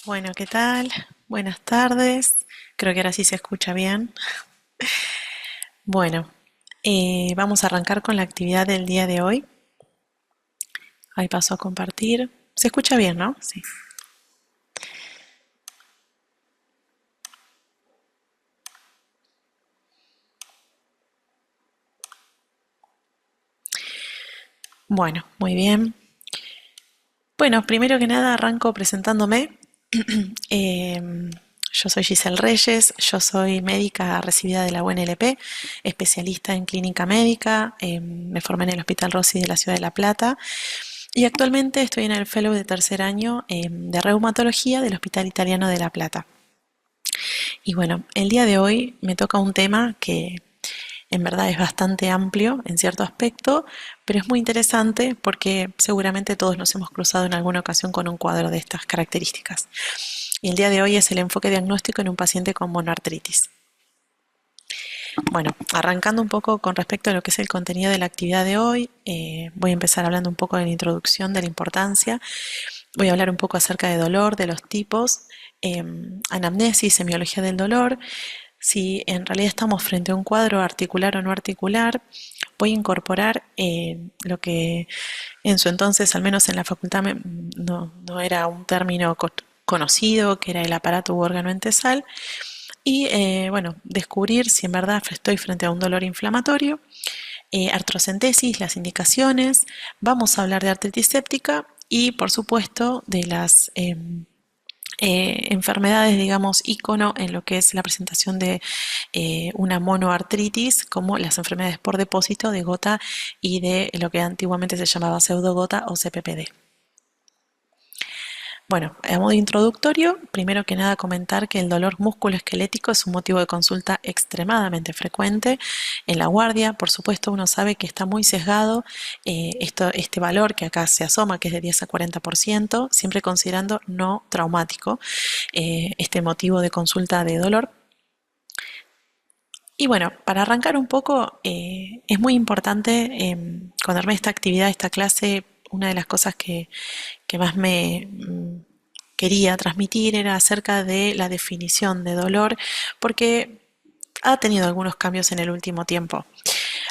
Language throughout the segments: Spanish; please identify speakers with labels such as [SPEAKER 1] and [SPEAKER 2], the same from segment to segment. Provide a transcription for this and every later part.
[SPEAKER 1] Bueno, ¿qué tal? Buenas tardes. Creo que ahora sí se escucha bien. Bueno, vamos a arrancar con la actividad del día de hoy. Ahí paso a compartir. Se escucha bien, ¿no? Sí. Bueno, muy bien. Bueno, primero que nada arranco presentándome. Yo soy Giselle Reyes, yo soy médica recibida de la UNLP, especialista en clínica médica. Me formé en el Hospital Rossi de la Ciudad de La Plata. Y actualmente estoy en el fellow de tercer año de reumatología del Hospital Italiano de La Plata. Y bueno, el día de hoy me toca un tema que en verdad es bastante amplio en cierto aspecto, pero es muy interesante porque seguramente todos nos hemos cruzado en alguna ocasión con un cuadro de estas características. Y el día de hoy es el enfoque diagnóstico en un paciente con monoartritis. Bueno, arrancando un poco con respecto a lo que es el contenido de la actividad de hoy, voy a empezar hablando un poco de la introducción, de la importancia. Voy a hablar un poco acerca de dolor, de los tipos, anamnesis, semiología del dolor, si en realidad estamos frente a un cuadro articular o no articular. Voy a incorporar lo que en su entonces, al menos en la facultad, no era un término conocido, que era el aparato u órgano entesal, y bueno, descubrir si en verdad estoy frente a un dolor inflamatorio, artrocentesis, las indicaciones. Vamos a hablar de artritis séptica y, por supuesto, de las enfermedades, digamos, ícono en lo que es la presentación de una monoartritis, como las enfermedades por depósito de gota y de lo que antiguamente se llamaba pseudogota o CPPD. Bueno, a modo introductorio, primero que nada comentar que el dolor musculoesquelético es un motivo de consulta extremadamente frecuente en la guardia. Por supuesto, uno sabe que está muy sesgado este valor que acá se asoma, que es de 10 a 40%, siempre considerando no traumático este motivo de consulta de dolor. Y bueno, para arrancar un poco, es muy importante cuando armé esta actividad, esta clase, una de las cosas que más me quería transmitir era acerca de la definición de dolor, porque ha tenido algunos cambios en el último tiempo.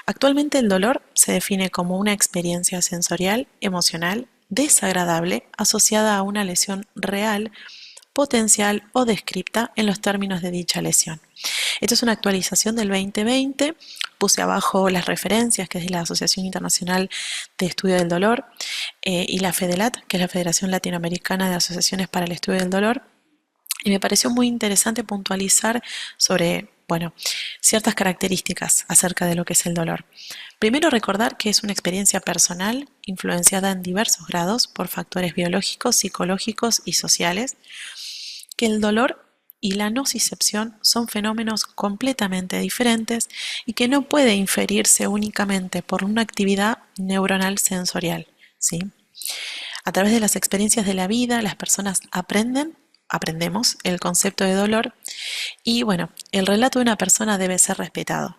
[SPEAKER 1] Actualmente el dolor se define como una experiencia sensorial, emocional, desagradable, asociada a una lesión real, potencial o descripta en los términos de dicha lesión. Esto es una actualización del 2020. Puse abajo las referencias, que es de la Asociación Internacional de Estudio del Dolor, y la FEDELAT, que es la Federación Latinoamericana de Asociaciones para el Estudio del Dolor. Y me pareció muy interesante puntualizar sobre, bueno, ciertas características acerca de lo que es el dolor. Primero, recordar que es una experiencia personal influenciada en diversos grados por factores biológicos, psicológicos y sociales, que el dolor y la nocicepción son fenómenos completamente diferentes y que no puede inferirse únicamente por una actividad neuronal sensorial, ¿sí? A través de las experiencias de la vida, las personas aprendemos el concepto de dolor y, bueno, el relato de una persona debe ser respetado.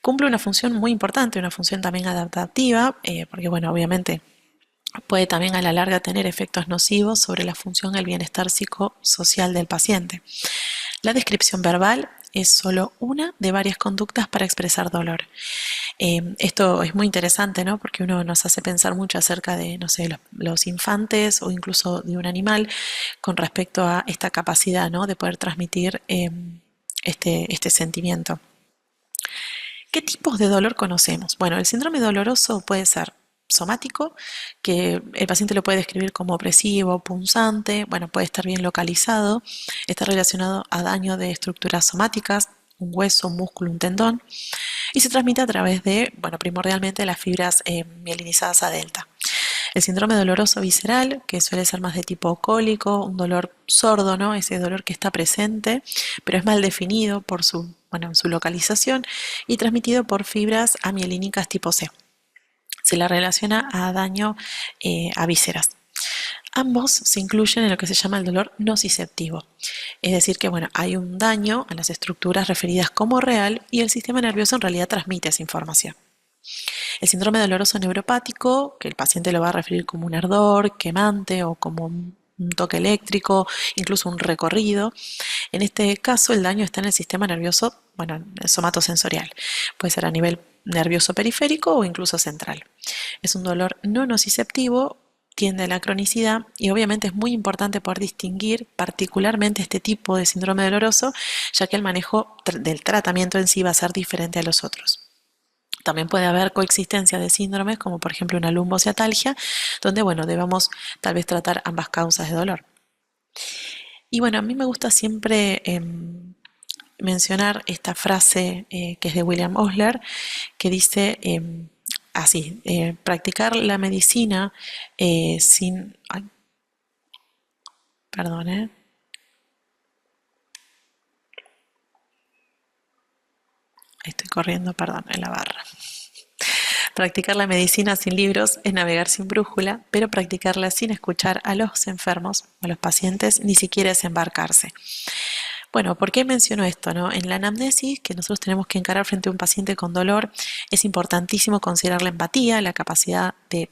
[SPEAKER 1] Cumple una función muy importante, una función también adaptativa, porque, bueno, obviamente puede también a la larga tener efectos nocivos sobre la función y el bienestar psicosocial del paciente. La descripción verbal es solo una de varias conductas para expresar dolor. Esto es muy interesante, ¿no? Porque uno nos hace pensar mucho acerca de, no sé, los infantes o incluso de un animal con respecto a esta capacidad, ¿no? De poder transmitir este sentimiento. ¿Qué tipos de dolor conocemos? Bueno, el síndrome doloroso puede ser somático, que el paciente lo puede describir como opresivo, punzante, bueno, puede estar bien localizado, está relacionado a daño de estructuras somáticas, un hueso, un músculo, un tendón, y se transmite a través de, bueno, primordialmente las fibras mielinizadas a delta. El síndrome doloroso visceral, que suele ser más de tipo cólico, un dolor sordo, ¿no? Ese dolor que está presente, pero es mal definido por su localización y transmitido por fibras amielínicas tipo C. Se la relaciona a daño a vísceras. Ambos se incluyen en lo que se llama el dolor nociceptivo, es decir que, bueno, hay un daño a las estructuras referidas como real y el sistema nervioso en realidad transmite esa información. El síndrome doloroso neuropático, que el paciente lo va a referir como un ardor, quemante o como un toque eléctrico, incluso un recorrido. En este caso, el daño está en el sistema nervioso, bueno, somatosensorial. Puede ser a nivel nervioso periférico o incluso central. Es un dolor no nociceptivo, tiende a la cronicidad y obviamente es muy importante poder distinguir particularmente este tipo de síndrome doloroso, ya que el manejo del tratamiento en sí va a ser diferente a los otros. También puede haber coexistencia de síndromes, como por ejemplo una lumbociatalgia, donde, bueno, debemos tal vez tratar ambas causas de dolor. Y bueno, a mí me gusta siempre mencionar esta frase que es de William Osler, que dice así, practicar la medicina sin... Ay, perdón, estoy corriendo, perdón, en la barra. Practicar la medicina sin libros es navegar sin brújula, pero practicarla sin escuchar a los enfermos, a los pacientes, ni siquiera es embarcarse. Bueno, ¿por qué menciono esto, no? En la anamnesis que nosotros tenemos que encarar frente a un paciente con dolor, es importantísimo considerar la empatía, la capacidad que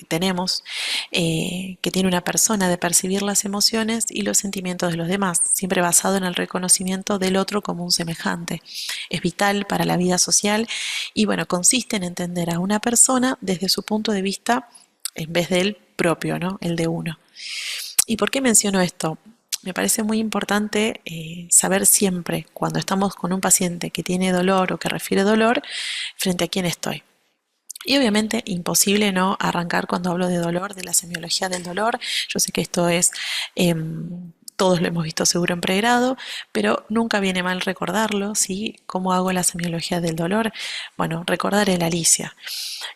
[SPEAKER 1] tenemos, que tiene una persona de percibir las emociones y los sentimientos de los demás, siempre basado en el reconocimiento del otro como un semejante. Es vital para la vida social y bueno, consiste en entender a una persona desde su punto de vista en vez del propio, ¿no? El de uno. ¿Y por qué menciono esto? Me parece muy importante saber siempre cuando estamos con un paciente que tiene dolor o que refiere dolor, frente a quién estoy. Y obviamente imposible no arrancar cuando hablo de dolor, de la semiología del dolor. Yo sé que esto es, todos lo hemos visto seguro en pregrado, pero nunca viene mal recordarlo, ¿sí? ¿Cómo hago la semiología del dolor? Bueno, recordar el Alicia.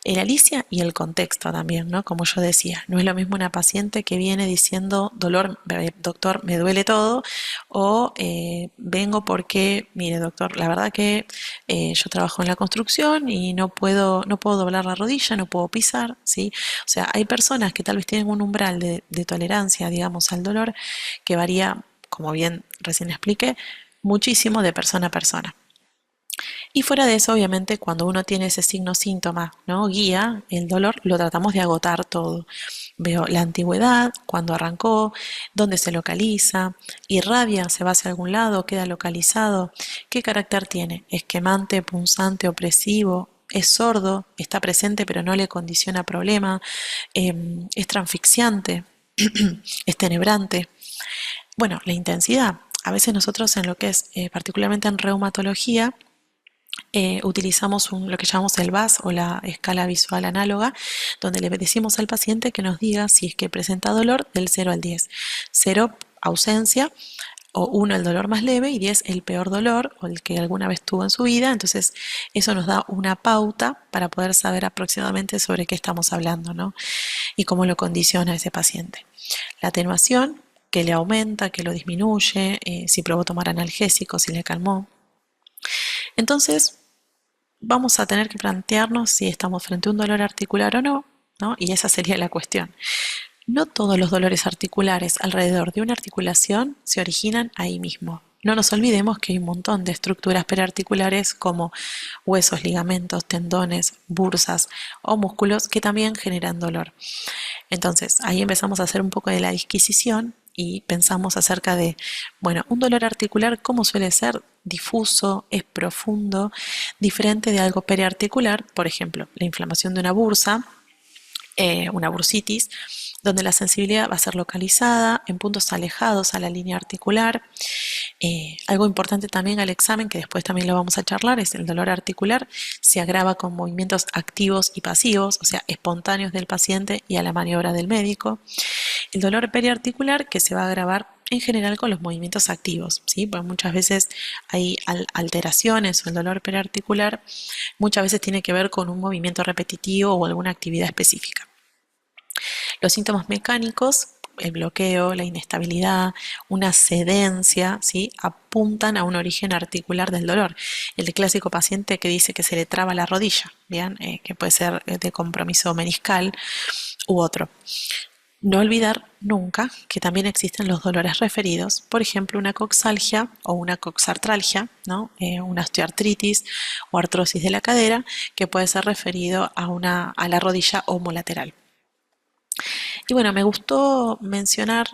[SPEAKER 1] El Alicia y el contexto también, ¿no? Como yo decía, no es lo mismo una paciente que viene diciendo, dolor, doctor, me duele todo, o vengo porque, mire, doctor, la verdad que yo trabajo en la construcción y no puedo doblar la rodilla, no puedo pisar, ¿sí? O sea, hay personas que tal vez tienen un umbral de tolerancia, digamos, al dolor que varía, como bien recién expliqué, muchísimo de persona a persona. Y fuera de eso, obviamente, cuando uno tiene ese signo síntoma, ¿no? Guía, el dolor, lo tratamos de agotar todo. Veo la antigüedad, cuándo arrancó, dónde se localiza, irradia, se va hacia algún lado, queda localizado, qué carácter tiene, es quemante, punzante, opresivo, es sordo, está presente pero no le condiciona problema, es transfixiante, es tenebrante. Bueno, la intensidad. A veces nosotros en lo que es, particularmente en reumatología, utilizamos lo que llamamos el VAS o la escala visual análoga, donde le decimos al paciente que nos diga si es que presenta dolor del 0 al 10. 0, ausencia, o 1 el dolor más leve y 10 el peor dolor o el que alguna vez tuvo en su vida. Entonces eso nos da una pauta para poder saber aproximadamente sobre qué estamos hablando, ¿no? Y cómo lo condiciona ese paciente. La atenuación, que le aumenta, que lo disminuye, si probó tomar analgésicos, si le calmó. Entonces, vamos a tener que plantearnos si estamos frente a un dolor articular o no, ¿no? Y esa sería la cuestión. No todos los dolores articulares alrededor de una articulación se originan ahí mismo. No nos olvidemos que hay un montón de estructuras perarticulares como huesos, ligamentos, tendones, bursas o músculos que también generan dolor. Entonces, ahí empezamos a hacer un poco de la disquisición y pensamos acerca de, bueno, un dolor articular, ¿cómo suele ser? Difuso, es profundo, diferente de algo periarticular, por ejemplo, la inflamación de una bursitis, donde la sensibilidad va a ser localizada en puntos alejados a la línea articular. Algo importante también al examen, que después también lo vamos a charlar, es el dolor articular. Se agrava con movimientos activos y pasivos, o sea, espontáneos del paciente y a la maniobra del médico. El dolor periarticular, que se va a agravar en general con los movimientos activos, ¿sí? Porque muchas veces hay alteraciones o el dolor periarticular muchas veces tiene que ver con un movimiento repetitivo o alguna actividad específica. Los síntomas mecánicos, el bloqueo, la inestabilidad, una cedencia, ¿sí? Apuntan a un origen articular del dolor. El clásico paciente que dice que se le traba la rodilla, ¿bien? Que puede ser de compromiso meniscal u otro. No olvidar nunca que también existen los dolores referidos, por ejemplo, una coxalgia o una coxartralgia, ¿no? Una osteoartritis o artrosis de la cadera, que puede ser referido a la rodilla homolateral. Y bueno, me gustó mencionar,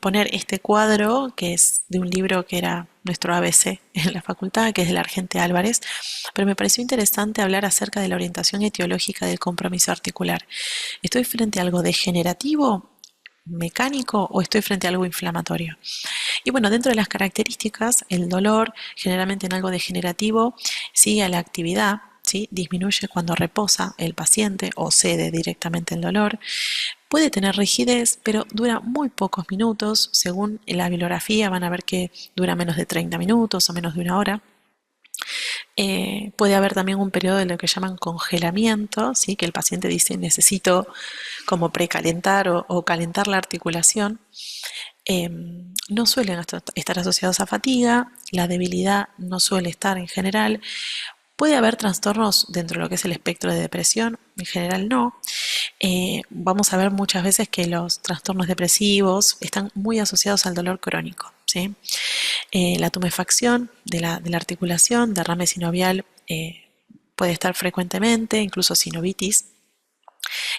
[SPEAKER 1] poner este cuadro, que es de un libro que era nuestro ABC en la facultad, que es de la Argente Álvarez, pero me pareció interesante hablar acerca de la orientación etiológica del compromiso articular. ¿Estoy frente a algo degenerativo, mecánico, o estoy frente a algo inflamatorio? Y bueno, dentro de las características, el dolor, generalmente en algo degenerativo, sigue a la actividad, ¿sí? Disminuye cuando reposa el paciente o cede directamente el dolor. Puede tener rigidez, pero dura muy pocos minutos. Según la bibliografía van a ver que dura menos de 30 minutos o menos de una hora. Puede haber también un periodo de lo que llaman congelamiento, ¿sí? Que el paciente dice necesito como precalentar o calentar la articulación. No suelen estar asociados a fatiga, la debilidad no suele estar en general. Puede haber trastornos dentro de lo que es el espectro de depresión, en general no. Vamos a ver muchas veces que los trastornos depresivos están muy asociados al dolor crónico, ¿sí? La tumefacción de la articulación, derrame sinovial, puede estar frecuentemente, incluso sinovitis.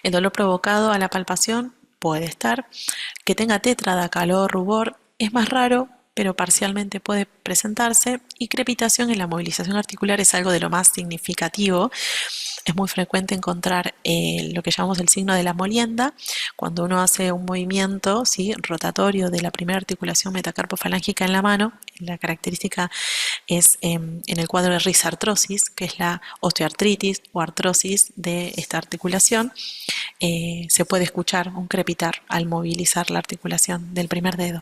[SPEAKER 1] El dolor provocado a la palpación puede estar. Que tenga tétrada, calor, rubor, es más raro, pero parcialmente puede presentarse. Y crepitación en la movilización articular es algo de lo más significativo. Es muy frecuente encontrar lo que llamamos el signo de la molienda, cuando uno hace un movimiento, ¿sí?, rotatorio de la primera articulación metacarpofalángica en la mano. La característica es en el cuadro de risartrosis, que es la osteoartritis o artrosis de esta articulación. Se puede escuchar un crepitar al movilizar la articulación del primer dedo.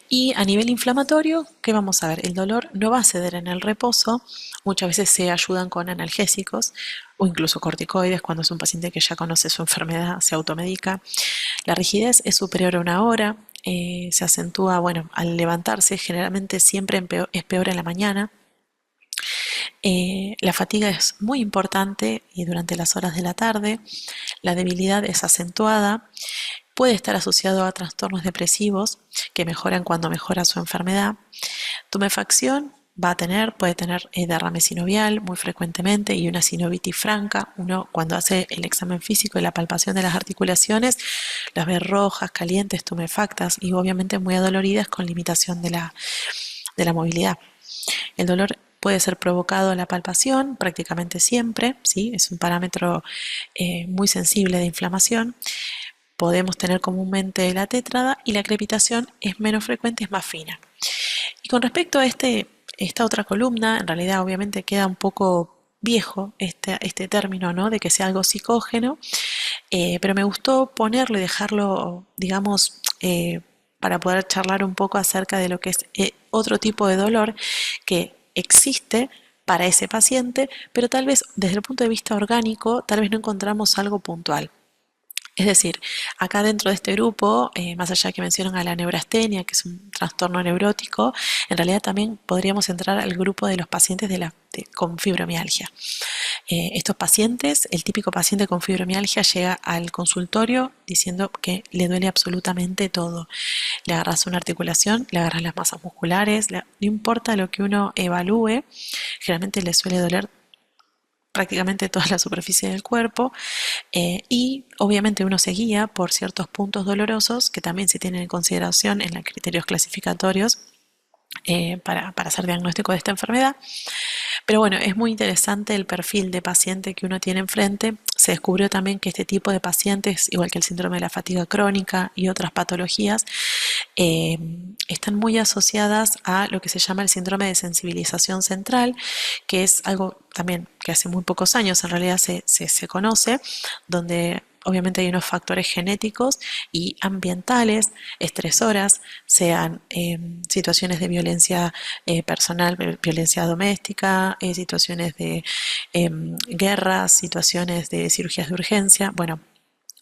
[SPEAKER 1] Y a nivel inflamatorio, ¿qué vamos a ver? El dolor no va a ceder en el reposo. Muchas veces se ayudan con analgésicos o incluso corticoides cuando es un paciente que ya conoce su enfermedad, se automedica. La rigidez es superior a una hora. Se acentúa, bueno, al levantarse, generalmente siempre es peor en la mañana. La fatiga es muy importante y durante las horas de la tarde. La debilidad es acentuada. Puede estar asociado a trastornos depresivos que mejoran cuando mejora su enfermedad. Tumefacción puede tener derrame sinovial muy frecuentemente y una sinovitis franca. Uno cuando hace el examen físico y la palpación de las articulaciones las ve rojas, calientes, tumefactas y obviamente muy adoloridas con limitación de la movilidad. El dolor puede ser provocado a la palpación prácticamente siempre, ¿sí? Es un parámetro muy sensible de inflamación. Podemos tener comúnmente la tétrada y la crepitación es menos frecuente, es más fina. Y con respecto a esta otra columna, en realidad obviamente queda un poco viejo este término, ¿no?, de que sea algo psicógeno, pero me gustó ponerlo y dejarlo, digamos, para poder charlar un poco acerca de lo que es otro tipo de dolor que existe para ese paciente, pero tal vez desde el punto de vista orgánico, tal vez no encontramos algo puntual. Es decir, acá dentro de este grupo, más allá que mencionan a la neurastenia, que es un trastorno neurótico, en realidad también podríamos entrar al grupo de los pacientes con fibromialgia. Estos pacientes, el típico paciente con fibromialgia llega al consultorio diciendo que le duele absolutamente todo. Le agarras una articulación, le agarras las masas musculares, no importa lo que uno evalúe, generalmente le suele doler prácticamente toda la superficie del cuerpo, y obviamente uno se guía por ciertos puntos dolorosos que también se tienen en consideración en los criterios clasificatorios para hacer diagnóstico de esta enfermedad. Pero bueno, es muy interesante el perfil de paciente que uno tiene enfrente. Se descubrió también que este tipo de pacientes, igual que el síndrome de la fatiga crónica y otras patologías, eh, están muy asociadas a lo que se llama el síndrome de sensibilización central, que es algo también que hace muy pocos años en realidad se conoce, donde obviamente hay unos factores genéticos y ambientales, estresoras, sean situaciones de violencia personal, violencia doméstica, situaciones de guerras, situaciones de cirugías de urgencia, bueno,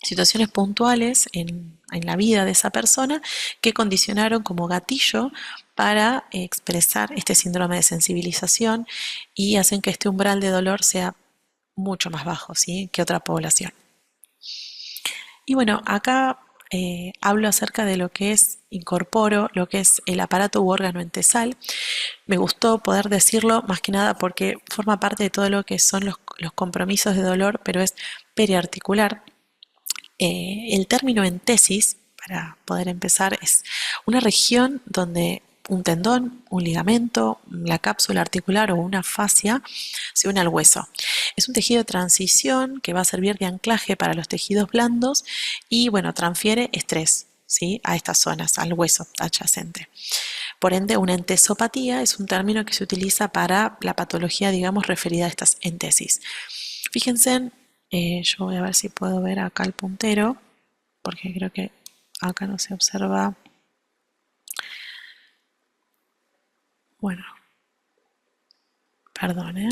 [SPEAKER 1] situaciones puntuales en la vida de esa persona que condicionaron como gatillo para expresar este síndrome de sensibilización y hacen que este umbral de dolor sea mucho más bajo, ¿sí?, que otra población. Y bueno, acá hablo acerca de lo que es, incorporo lo que es el aparato u órgano entesal. Me gustó poder decirlo más que nada porque forma parte de todo lo que son los compromisos de dolor, pero es periarticular. El término entesis, para poder empezar, es una región donde un tendón, un ligamento, la cápsula articular o una fascia se une al hueso. Es un tejido de transición que va a servir de anclaje para los tejidos blandos y, bueno, transfiere estrés, ¿sí?, a estas zonas, al hueso adyacente. Por ende, una entesopatía es un término que se utiliza para la patología, digamos, referida a estas entesis. Fíjense, yo voy a ver si puedo ver acá el puntero, porque creo que acá no se observa. Bueno, perdón, ¿eh?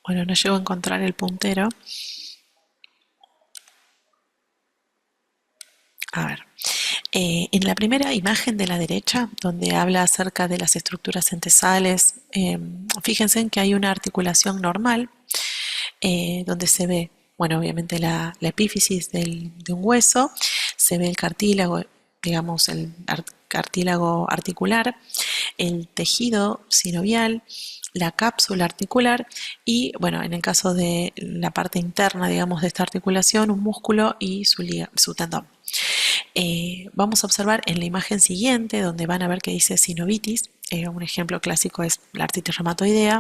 [SPEAKER 1] Bueno, no llego a encontrar el puntero. A ver. En la primera imagen de la derecha, donde habla acerca de las estructuras entesales, fíjense en que hay una articulación normal, donde se ve, bueno, obviamente la epífisis de un hueso, se ve el cartílago, digamos, el cartílago articular, el tejido sinovial, la cápsula articular y, bueno, en el caso de la parte interna, digamos, de esta articulación, un músculo y su tendón. Vamos a observar en la imagen siguiente, donde van a ver que dice sinovitis. Un ejemplo clásico es la artritis reumatoidea,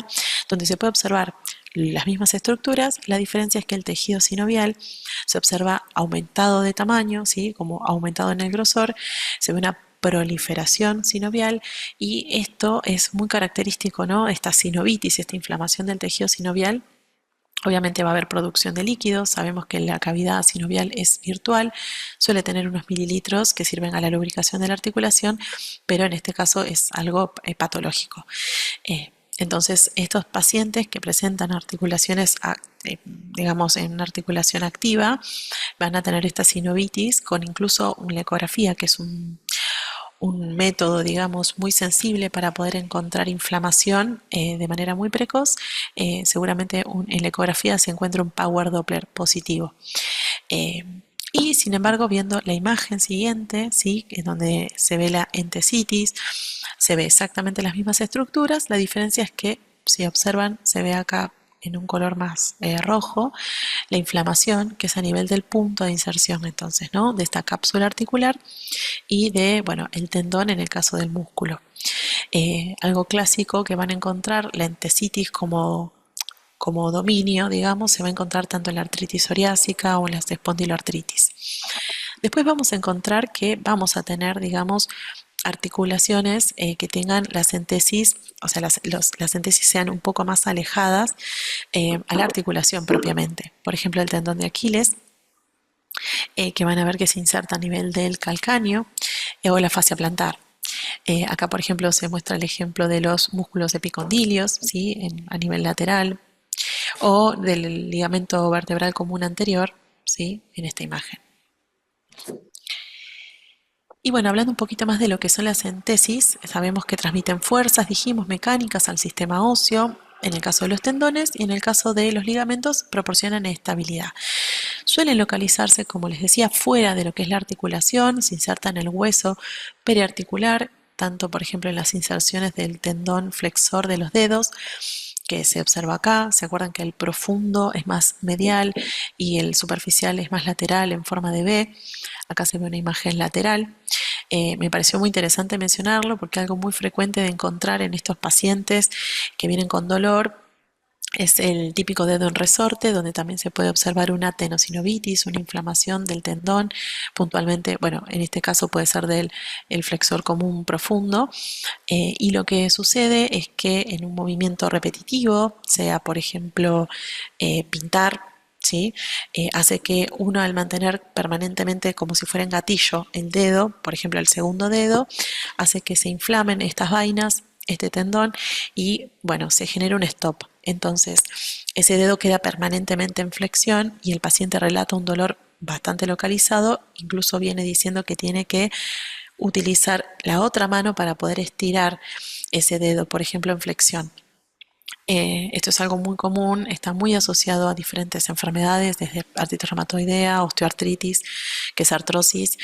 [SPEAKER 1] donde se puede observar las mismas estructuras. La diferencia es que el tejido sinovial se observa aumentado de tamaño, ¿sí?, como aumentado en el grosor, se ve una proliferación sinovial y esto es muy característico, ¿no? Esta sinovitis, esta inflamación del tejido sinovial. Obviamente va a haber producción de líquidos, sabemos que la cavidad sinovial es virtual, suele tener unos mililitros que sirven a la lubricación de la articulación, pero en este caso es algo patológico. Entonces, estos pacientes que presentan articulaciones, digamos, en una articulación activa, van a tener esta sinovitis con incluso una ecografía, que es un método, digamos, muy sensible para poder encontrar inflamación de manera muy precoz. Seguramente en la ecografía se encuentra un Power Doppler positivo. Eh, y sin embargo, viendo la imagen siguiente, ¿sí?, en donde se ve la entesitis, se ve exactamente las mismas estructuras. La diferencia es que, si observan, se ve acá en un color más rojo, la inflamación, que es a nivel del punto de inserción, entonces, ¿no?, de esta cápsula articular y de, bueno, el tendón en el caso del músculo. Algo clásico que van a encontrar, la entesitis como dominio, digamos, se va a encontrar tanto en la artritis psoriásica o en las espondiloartritis. Después vamos a encontrar que vamos a tener, digamos, articulaciones que tengan las entesis, o sea, las entesis sean un poco más alejadas a la articulación propiamente. Por ejemplo, el tendón de Aquiles, que van a ver que se inserta a nivel del calcáneo, o la fascia plantar. Acá, por ejemplo, se muestra el ejemplo de los músculos epicondilios, ¿sí?, a nivel lateral, o del ligamento vertebral común anterior, ¿sí?, en esta imagen. Y bueno, hablando un poquito más de lo que son las entesis, sabemos que transmiten fuerzas, dijimos, mecánicas al sistema óseo, en el caso de los tendones, y en el caso de los ligamentos proporcionan estabilidad. Suelen localizarse, como les decía, fuera de lo que es la articulación, se insertan en el hueso periarticular, tanto por ejemplo en las inserciones del tendón flexor de los dedos, que se observa acá. Se acuerdan que el profundo es más medial y el superficial es más lateral en forma de V. Acá se ve una imagen lateral. Me pareció muy interesante mencionarlo porque algo muy frecuente de encontrar en estos pacientes que vienen con dolor es el típico dedo en resorte, donde también se puede observar una tenosinovitis, una inflamación del tendón, puntualmente, bueno, en este caso puede ser del el flexor común profundo, y lo que sucede es que en un movimiento repetitivo, sea por ejemplo pintar, ¿sí?, hace que uno, al mantener permanentemente como si fuera en gatillo el dedo, por ejemplo el segundo dedo, hace que se inflamen estas vainas, este tendón, y bueno, se genera un stop. Entonces, ese dedo queda permanentemente en flexión y el paciente relata un dolor bastante localizado, incluso viene diciendo que tiene que utilizar la otra mano para poder estirar ese dedo, por ejemplo, en flexión. Esto es algo muy común, está muy asociado a diferentes enfermedades, desde artritis reumatoidea, osteoartritis, que es artrosis,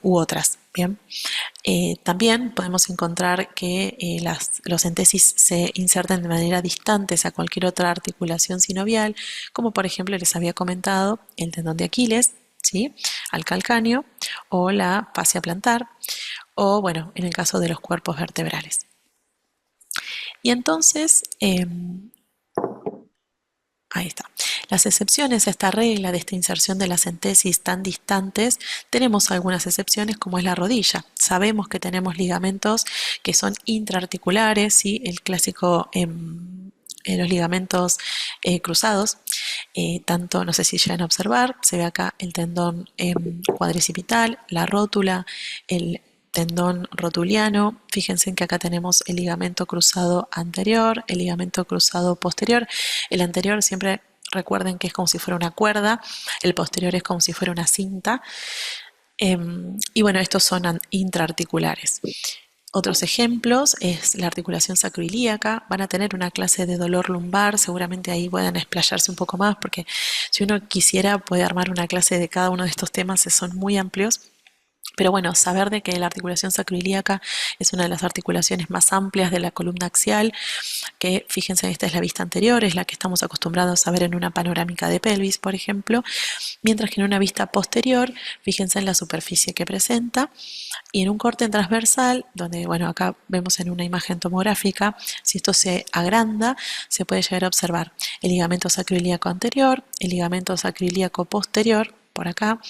[SPEAKER 1] u otras. Bien. También podemos encontrar que los entesis se insertan de manera distantes a cualquier otra articulación sinovial, como por ejemplo les había comentado el tendón de Aquiles, ¿sí? Al calcáneo, o la fascia plantar, o bueno, en el caso de los cuerpos vertebrales. Y entonces, ahí está. Las excepciones a esta regla de esta inserción de las entesis tan distantes, tenemos algunas excepciones como es la rodilla. Sabemos que tenemos ligamentos que son intraarticulares, ¿sí? El clásico los ligamentos cruzados, tanto, no sé si llegan a observar, se ve acá el tendón cuadricipital, la rótula, el tendón rotuliano. Fíjense en que acá tenemos el ligamento cruzado anterior, el ligamento cruzado posterior. El anterior siempre recuerden que es como si fuera una cuerda, el posterior es como si fuera una cinta. Y bueno, estos son intraarticulares. Otros ejemplos es la articulación sacroilíaca. Van a tener una clase de dolor lumbar, seguramente ahí puedan explayarse un poco más, porque si uno quisiera puede armar una clase de cada uno de estos temas, son muy amplios. Pero bueno, saber de que la articulación sacroilíaca es una de las articulaciones más amplias de la columna axial, que fíjense, esta es la vista anterior, es la que estamos acostumbrados a ver en una panorámica de pelvis, por ejemplo, mientras que en una vista posterior, fíjense en la superficie que presenta, y en un corte transversal, donde, bueno, acá vemos en una imagen tomográfica, si esto se agranda, se puede llegar a observar el ligamento sacroilíaco anterior, el ligamento sacroilíaco posterior, por acá,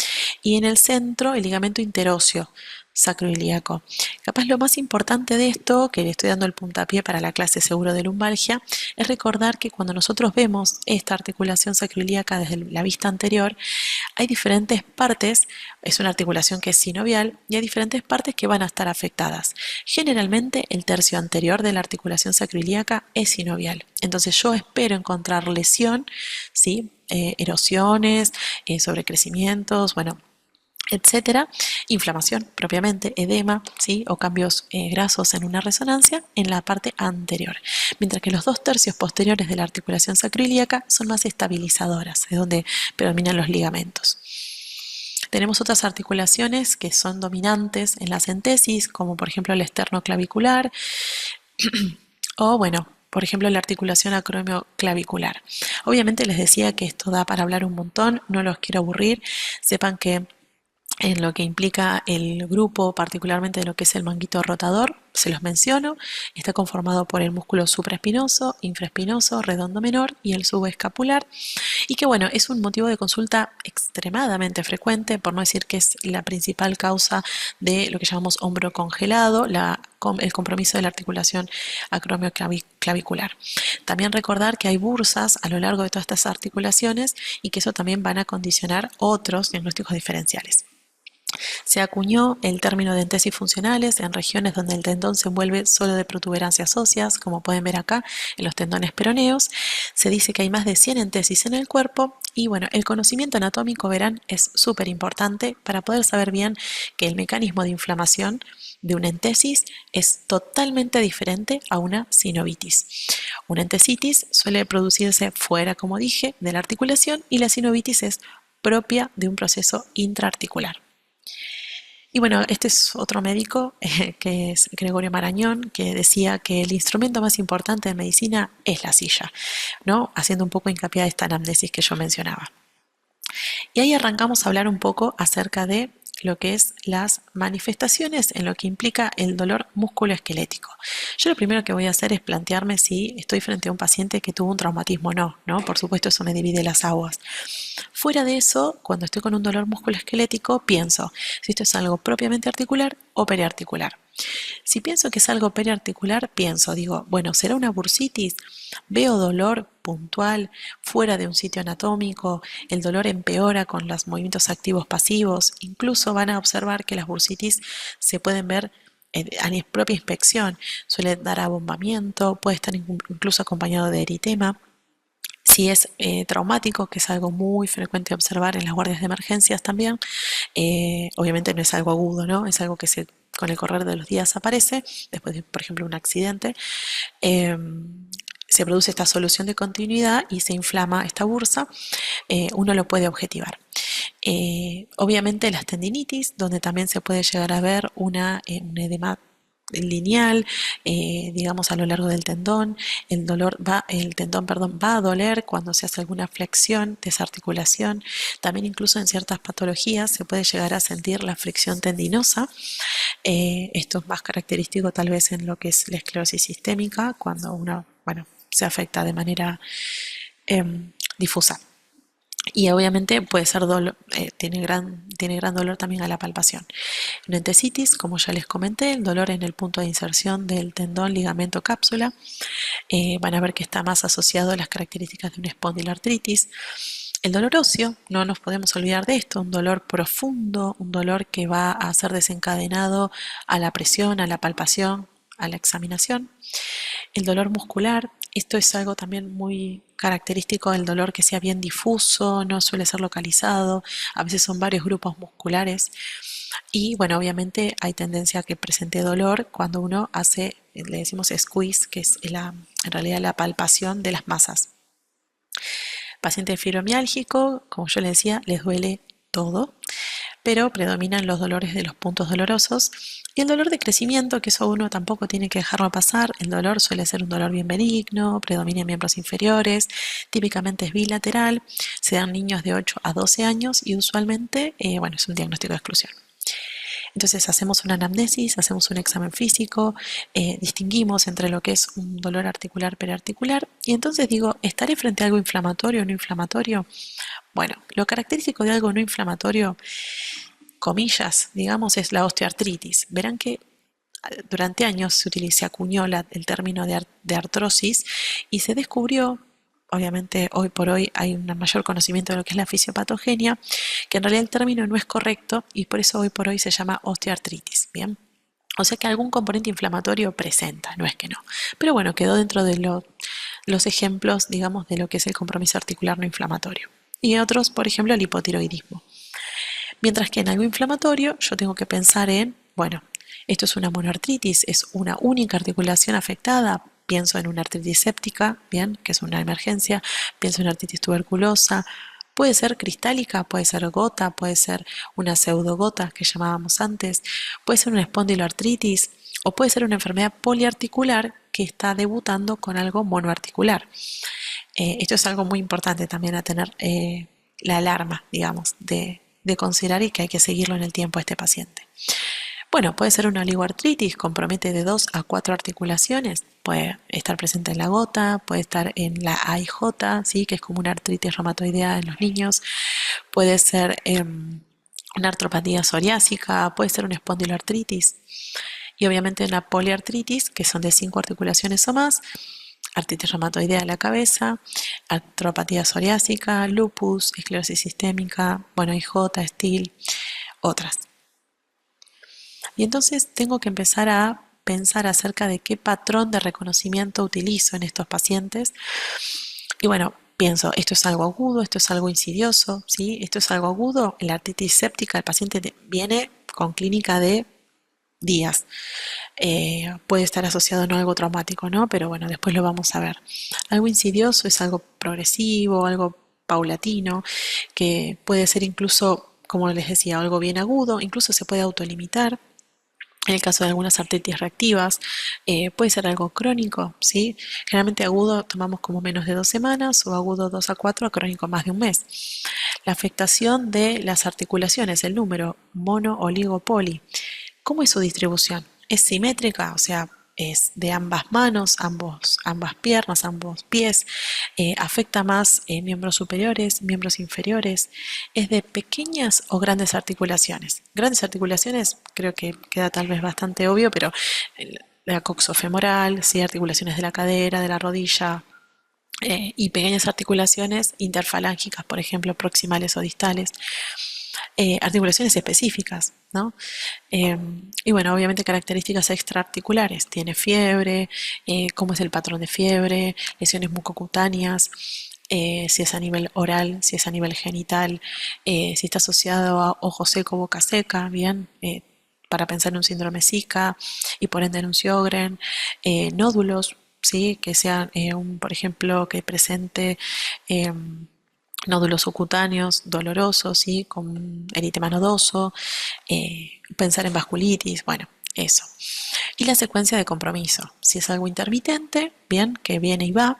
[SPEAKER 1] y en el centro el ligamento interóseo sacroilíaco. Capaz lo más importante de esto, que le estoy dando el puntapié para la clase seguro de lumbalgia, es recordar que cuando nosotros vemos esta articulación sacroilíaca desde la vista anterior, hay diferentes partes, es una articulación que es sinovial, y hay diferentes partes que van a estar afectadas. Generalmente el tercio anterior de la articulación sacroilíaca es sinovial. Entonces yo espero encontrar lesión, ¿sí? Erosiones, sobrecrecimientos, bueno, etcétera, inflamación propiamente, edema, ¿sí? O cambios grasos en una resonancia en la parte anterior, mientras que los 2/3 posteriores de la articulación sacroilíaca son más estabilizadoras, es donde predominan los ligamentos. Tenemos otras articulaciones que son dominantes en las entesis, como por ejemplo el esternoclavicular o bueno, por ejemplo, la articulación acromioclavicular. Obviamente les decía que esto da para hablar un montón, no los quiero aburrir. Sepan que en lo que implica el grupo, particularmente de lo que es el manguito rotador, se los menciono, está conformado por el músculo supraespinoso, infraespinoso, redondo menor y el subescapular, y que bueno, es un motivo de consulta extremadamente frecuente, por no decir que es la principal causa de lo que llamamos hombro congelado, el compromiso de la articulación acromioclavicular. También recordar que hay bursas a lo largo de todas estas articulaciones y que eso también van a condicionar otros diagnósticos diferenciales. Se acuñó el término de entesis funcionales en regiones donde el tendón se envuelve solo de protuberancias óseas, como pueden ver acá en los tendones peroneos. Se dice que hay más de 100 entesis en el cuerpo y bueno, el conocimiento anatómico, verán, es súper importante para poder saber bien que el mecanismo de inflamación de una entesis es totalmente diferente a una sinovitis. Una entesitis suele producirse fuera, como dije, de la articulación, y la sinovitis es propia de un proceso intraarticular. Y bueno, este es otro médico, que es Gregorio Marañón, que decía que el instrumento más importante en medicina es la silla, ¿no? Haciendo un poco hincapié a esta anamnesis que yo mencionaba. Y ahí arrancamos a hablar un poco acerca de lo que es las manifestaciones en lo que implica el dolor musculoesquelético. Yo lo primero que voy a hacer es plantearme si estoy frente a un paciente que tuvo un traumatismo o no, ¿no? Por supuesto, eso me divide las aguas. Fuera de eso, cuando estoy con un dolor musculoesquelético, pienso si esto es algo propiamente articular o periarticular. Si pienso que es algo periarticular, digo, bueno, ¿será una bursitis? Veo dolor puntual fuera de un sitio anatómico, el dolor empeora con los movimientos activos pasivos, incluso van a observar que las bursitis se pueden ver a mi propia inspección, suele dar abombamiento, puede estar incluso acompañado de eritema. Si es traumático, que es algo muy frecuente observar en las guardias de emergencias también, obviamente no es algo agudo, ¿no? Es algo que con el correr de los días aparece, después de, por ejemplo, un accidente. eh, Se produce esta solución de continuidad y se inflama esta bursa, uno lo puede objetivar. Obviamente las tendinitis, donde también se puede llegar a ver un edema lineal, digamos a lo largo del tendón. El tendón, perdón, va a doler cuando se hace alguna flexión, desarticulación. También incluso en ciertas patologías se puede llegar a sentir la fricción tendinosa. Esto es más característico tal vez en lo que es la esclerosis sistémica, cuando uno, bueno, se afecta de manera difusa. Y obviamente puede ser dolor, tiene gran dolor también a la palpación. En entesitis, como ya les comenté, el dolor en el punto de inserción del tendón, ligamento, cápsula. Van a ver que está más asociado a las características de una espondiloartritis. El dolor óseo, no nos podemos olvidar de esto, un dolor profundo, un dolor que va a ser desencadenado a la presión, a la palpación, a la examinación. El dolor muscular, esto es algo también muy característico del dolor que sea bien difuso, no suele ser localizado, a veces son varios grupos musculares y bueno, obviamente hay tendencia a que presente dolor cuando uno hace, le decimos squeeze, que es en realidad la palpación de las masas. Paciente fibromiálgico, como yo le decía, les duele todo, pero predominan los dolores de los puntos dolorosos y el dolor de crecimiento, que eso uno tampoco tiene que dejarlo pasar. El dolor suele ser un dolor bien benigno, predomina en miembros inferiores, típicamente es bilateral, se dan niños de 8 a 12 años y usualmente, bueno, es un diagnóstico de exclusión. Entonces hacemos una anamnesis, hacemos un examen físico, distinguimos entre lo que es un dolor articular periarticular y entonces digo, ¿estaré frente a algo inflamatorio o no inflamatorio? Bueno, lo característico de algo no inflamatorio, comillas, digamos, es la osteoartritis. Verán que durante años se acuñó el término de artrosis y se descubrió, obviamente hoy por hoy hay un mayor conocimiento de lo que es la fisiopatogenia, que en realidad el término no es correcto y por eso hoy por hoy se llama osteoartritis, ¿bien? O sea que algún componente inflamatorio presenta, no es que no. Pero bueno, quedó dentro de los ejemplos, digamos, de lo que es el compromiso articular no inflamatorio. Y otros, por ejemplo, el hipotiroidismo. Mientras que en algo inflamatorio yo tengo que pensar en, bueno, esto es una monoartritis, es una única articulación afectada, pienso en una artritis séptica, bien, que es una emergencia, pienso en artritis tuberculosa, puede ser cristálica, puede ser gota, puede ser una pseudogota que llamábamos antes, puede ser una espondiloartritis o puede ser una enfermedad poliarticular que está debutando con algo monoarticular. Esto es algo muy importante también a tener la alarma, digamos, de considerar y que hay que seguirlo en el tiempo a este paciente. Bueno, puede ser una oligoartritis, compromete de 2 a 4 articulaciones, puede estar presente en la gota, puede estar en la AIJ, ¿sí? Que es como una artritis reumatoidea en los niños, puede ser una artropatía psoriásica, puede ser una espondiloartritis y obviamente una poliartritis, que son de 5 articulaciones o más, artritis reumatoidea de la cabeza, artropatía psoriásica, lupus, esclerosis sistémica, bueno, IJ, STIL, otras. Y entonces tengo que empezar a pensar acerca de qué patrón de reconocimiento utilizo en estos pacientes. Y bueno, pienso, esto es algo agudo, esto es algo insidioso, ¿sí? Esto es algo agudo, la artritis séptica, el paciente viene con clínica de días. Puede estar asociado no a algo traumático, ¿no? Pero bueno, después lo vamos a ver. Algo insidioso es algo progresivo, algo paulatino, que puede ser incluso, como les decía, algo bien agudo, incluso se puede autolimitar. En el caso de algunas artritis reactivas, puede ser algo crónico, ¿sí? Generalmente agudo tomamos como menos de 2 semanas o agudo 2 a 4, a crónico más de un mes. La afectación de las articulaciones, el número mono, oligo, poli. ¿Cómo es su distribución? Es simétrica, o sea, es de ambas manos, ambas piernas, ambos pies, afecta más miembros superiores, miembros inferiores, es de pequeñas o grandes articulaciones. Grandes articulaciones creo que queda tal vez bastante obvio, pero la coxofemoral, ¿sí? Articulaciones de la cadera, de la rodilla, y pequeñas articulaciones interfalángicas, por ejemplo, proximales o distales, articulaciones específicas, ¿no? Y bueno, obviamente características extraarticulares, tiene fiebre, cómo es el patrón de fiebre, lesiones mucocutáneas, si es a nivel oral, si es a nivel genital, si está asociado a ojo seco, boca seca, bien, para pensar en un síndrome Zika y por ende en un Sjögren, nódulos, ¿sí? Que sean, por ejemplo, que presente nódulos subcutáneos dolorosos, ¿sí? Con eritema nodoso, pensar en vasculitis, bueno, eso. Y la secuencia de compromiso. Si es algo intermitente, bien, que viene y va.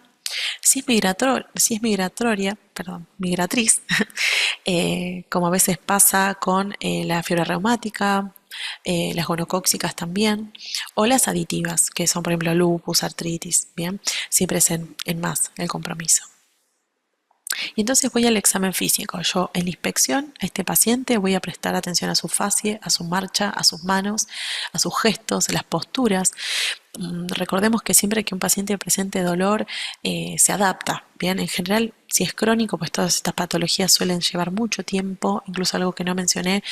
[SPEAKER 1] Si es migratoria, perdón, migratriz, como a veces pasa con la fiebre reumática, las gonocóxicas también, o las aditivas, que son por ejemplo lupus, artritis, bien, siempre es en más el compromiso. Y entonces voy al examen físico. Yo en la inspección a este paciente voy a prestar atención a su facie, a su marcha, a sus manos, a sus gestos, las posturas. Recordemos que siempre que un paciente presente dolor se adapta. Bien, en general, si es crónico, pues todas estas patologías suelen llevar mucho tiempo, incluso algo que no mencioné,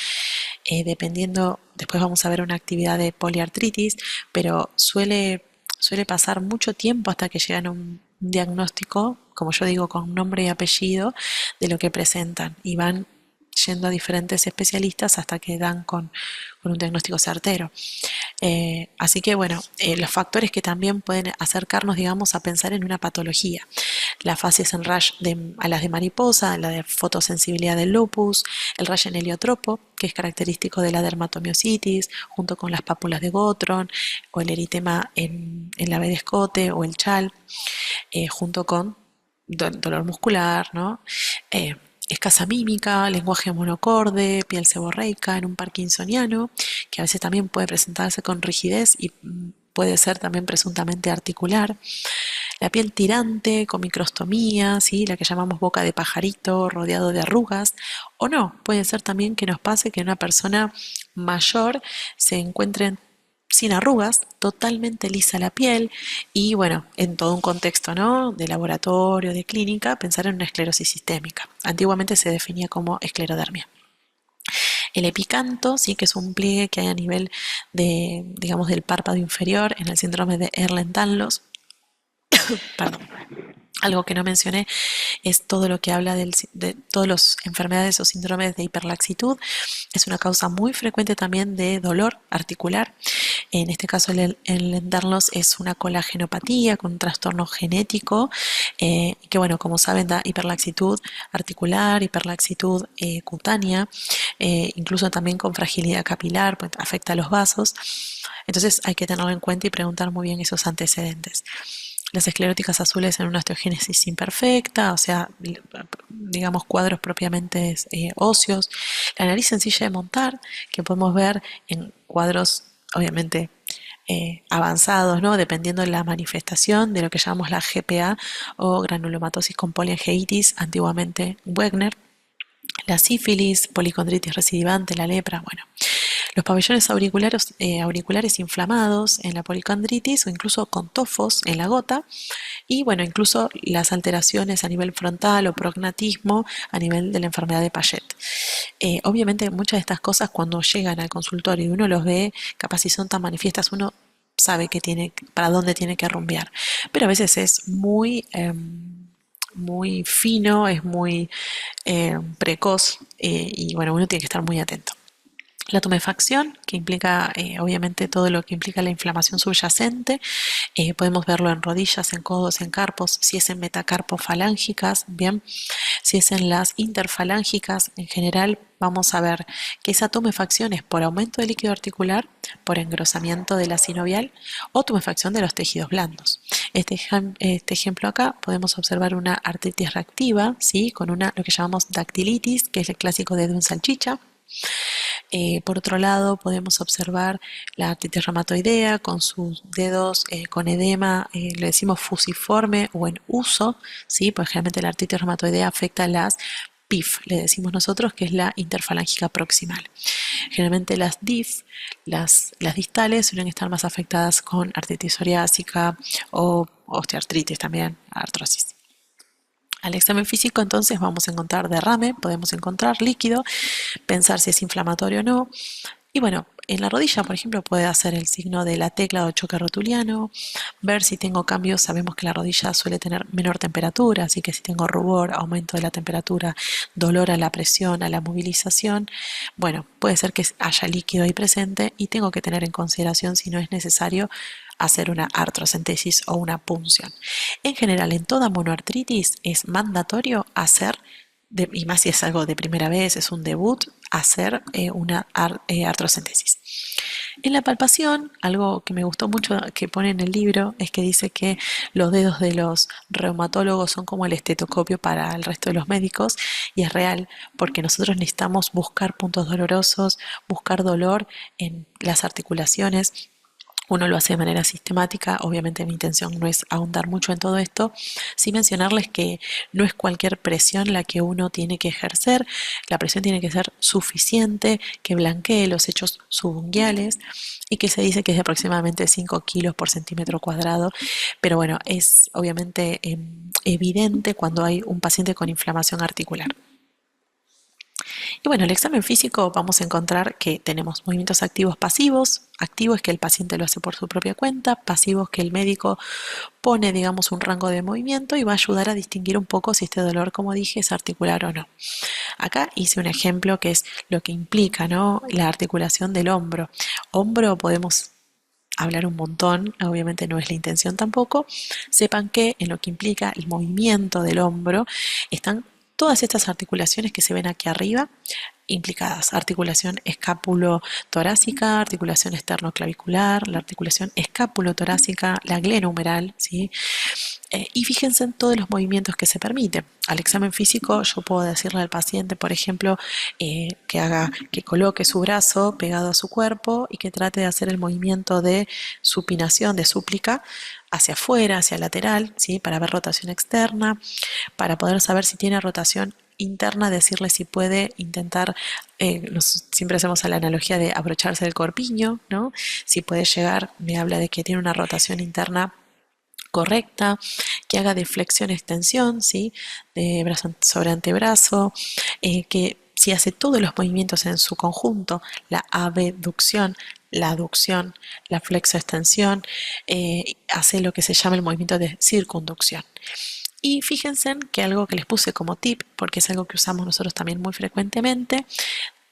[SPEAKER 1] dependiendo, después vamos a ver una actividad de poliartritis, pero suele pasar mucho tiempo hasta que llegan a un diagnóstico, como yo digo, con nombre y apellido de lo que presentan y van yendo a diferentes especialistas hasta que dan con un diagnóstico certero. Así que bueno, los factores que también pueden acercarnos, digamos, a pensar en una patología. La fase en rash a las de mariposa, la de fotosensibilidad del lupus, el rash en heliotropo, que es característico de la dermatomiositis, junto con las pápulas de Gottron, o el eritema en la B de escote o el chal, junto con dolor muscular, ¿no? Escasa mímica, lenguaje monocorde, piel seborreica en un parkinsoniano, que a veces también puede presentarse con rigidez y puede ser también presuntamente articular. La piel tirante, con microstomía, ¿sí? La que llamamos boca de pajarito, rodeado de arrugas. O no, puede ser también que nos pase que una persona mayor se encuentre sin arrugas, totalmente lisa la piel y bueno, en todo un contexto, ¿no? De laboratorio, de clínica, pensar en una esclerosis sistémica. Antiguamente se definía como esclerodermia. El epicanto, sí, que es un pliegue que hay a nivel de, digamos, del párpado inferior en el síndrome de Ehlers-Danlos. Perdón. Algo que no mencioné es todo lo que habla de todas las enfermedades o síndromes de hiperlaxitud. Es una causa muy frecuente también de dolor articular. En este caso el Ehlers es una colagenopatía con un trastorno genético que bueno, como saben da hiperlaxitud articular, hiperlaxitud cutánea, incluso también con fragilidad capilar, pues afecta a los vasos. Entonces hay que tenerlo en cuenta y preguntar muy bien esos antecedentes. Las escleróticas azules en una osteogénesis imperfecta, o sea, digamos cuadros propiamente óseos. La nariz sencilla de montar, que podemos ver en cuadros obviamente avanzados, ¿no? Dependiendo de la manifestación de lo que llamamos la GPA o granulomatosis con poliangeitis, antiguamente Wegener. La sífilis, policondritis recidivante, la lepra, bueno. Los pabellones auriculares inflamados en la policondritis o incluso con tofos en la gota y bueno, incluso las alteraciones a nivel frontal o prognatismo a nivel de la enfermedad de Paget. Obviamente muchas de estas cosas cuando llegan al consultorio y uno los ve, capaz si son tan manifiestas, uno sabe que para dónde tiene que rumbear, pero a veces es muy fino, es muy precoz y bueno, uno tiene que estar muy atento. La tumefacción, que implica obviamente todo lo que implica la inflamación subyacente, podemos verlo en rodillas, en codos, en carpos, si es en metacarpofalángicas, bien, si es en las interfalángicas, en general vamos a ver que esa tumefacción es por aumento del líquido articular, por engrosamiento de la sinovial o tumefacción de los tejidos blandos. Este ejemplo acá podemos observar una artritis reactiva, ¿sí? Con lo que llamamos dactilitis, que es el clásico dedo en salchicha. Por otro lado, podemos observar la artritis reumatoidea con sus dedos con edema, le decimos fusiforme o en uso, ¿sí? Pues generalmente la artritis reumatoidea afecta a las PIF, le decimos nosotros, que es la interfalángica proximal. Generalmente las DIF, las distales, suelen estar más afectadas con artritis psoriásica o osteoartritis también, artrosis. Al examen físico entonces vamos a encontrar derrame, podemos encontrar líquido, pensar si es inflamatorio o no. Y bueno, en la rodilla, por ejemplo, puede hacer el signo de la tecla o choque rotuliano, ver si tengo cambios, sabemos que la rodilla suele tener menor temperatura, así que si tengo rubor, aumento de la temperatura, dolor a la presión, a la movilización, bueno, puede ser que haya líquido ahí presente y tengo que tener en consideración si no es necesario hacer una artrocentesis o una punción. En general, en toda monoartritis es mandatorio hacer y más si es algo de primera vez, es un debut, hacer una artrocentesis. En la palpación, algo que me gustó mucho que pone en el libro es que dice que los dedos de los reumatólogos son como el estetoscopio para el resto de los médicos, y es real porque nosotros necesitamos buscar puntos dolorosos, buscar dolor en las articulaciones. Uno lo hace de manera sistemática. Obviamente mi intención no es ahondar mucho en todo esto, sí mencionarles que no es cualquier presión la que uno tiene que ejercer. La presión tiene que ser suficiente, que blanquee los hechos subunguiales, y que se dice que es de aproximadamente 5 kilos por centímetro cuadrado. Pero bueno, es obviamente evidente cuando hay un paciente con inflamación articular. Y bueno, el examen físico vamos a encontrar que tenemos movimientos activos pasivos. Activo es que el paciente lo hace por su propia cuenta, pasivo es que el médico pone, digamos, un rango de movimiento y va a ayudar a distinguir un poco si este dolor, como dije, es articular o no. Acá hice un ejemplo que es lo que implica, ¿no?, la articulación del hombro. Hombro podemos hablar un montón, obviamente no es la intención tampoco. Sepan que en lo que implica el movimiento del hombro están todas estas articulaciones que se ven aquí arriba implicadas: articulación escápulo-torácica, articulación externo-clavicular, la articulación escápulo-torácica, la glenohumeral, ¿sí? Y fíjense en todos los movimientos que se permiten. Al examen físico yo puedo decirle al paciente, por ejemplo, que coloque su brazo pegado a su cuerpo y que trate de hacer el movimiento de supinación, de súplica, hacia afuera, hacia lateral, ¿sí?, para ver rotación externa, para poder saber si tiene rotación interna, decirle si puede intentar, siempre hacemos la analogía de abrocharse el corpiño, ¿no? Si puede llegar, me habla de que tiene una rotación interna correcta, que haga de flexión-extensión, ¿sí?, de brazo sobre antebrazo, que si hace todos los movimientos en su conjunto, la abducción, la aducción, la flexo-extensión, hace lo que se llama el movimiento de circunducción. Y fíjense que algo que les puse como tip, porque es algo que usamos nosotros también muy frecuentemente,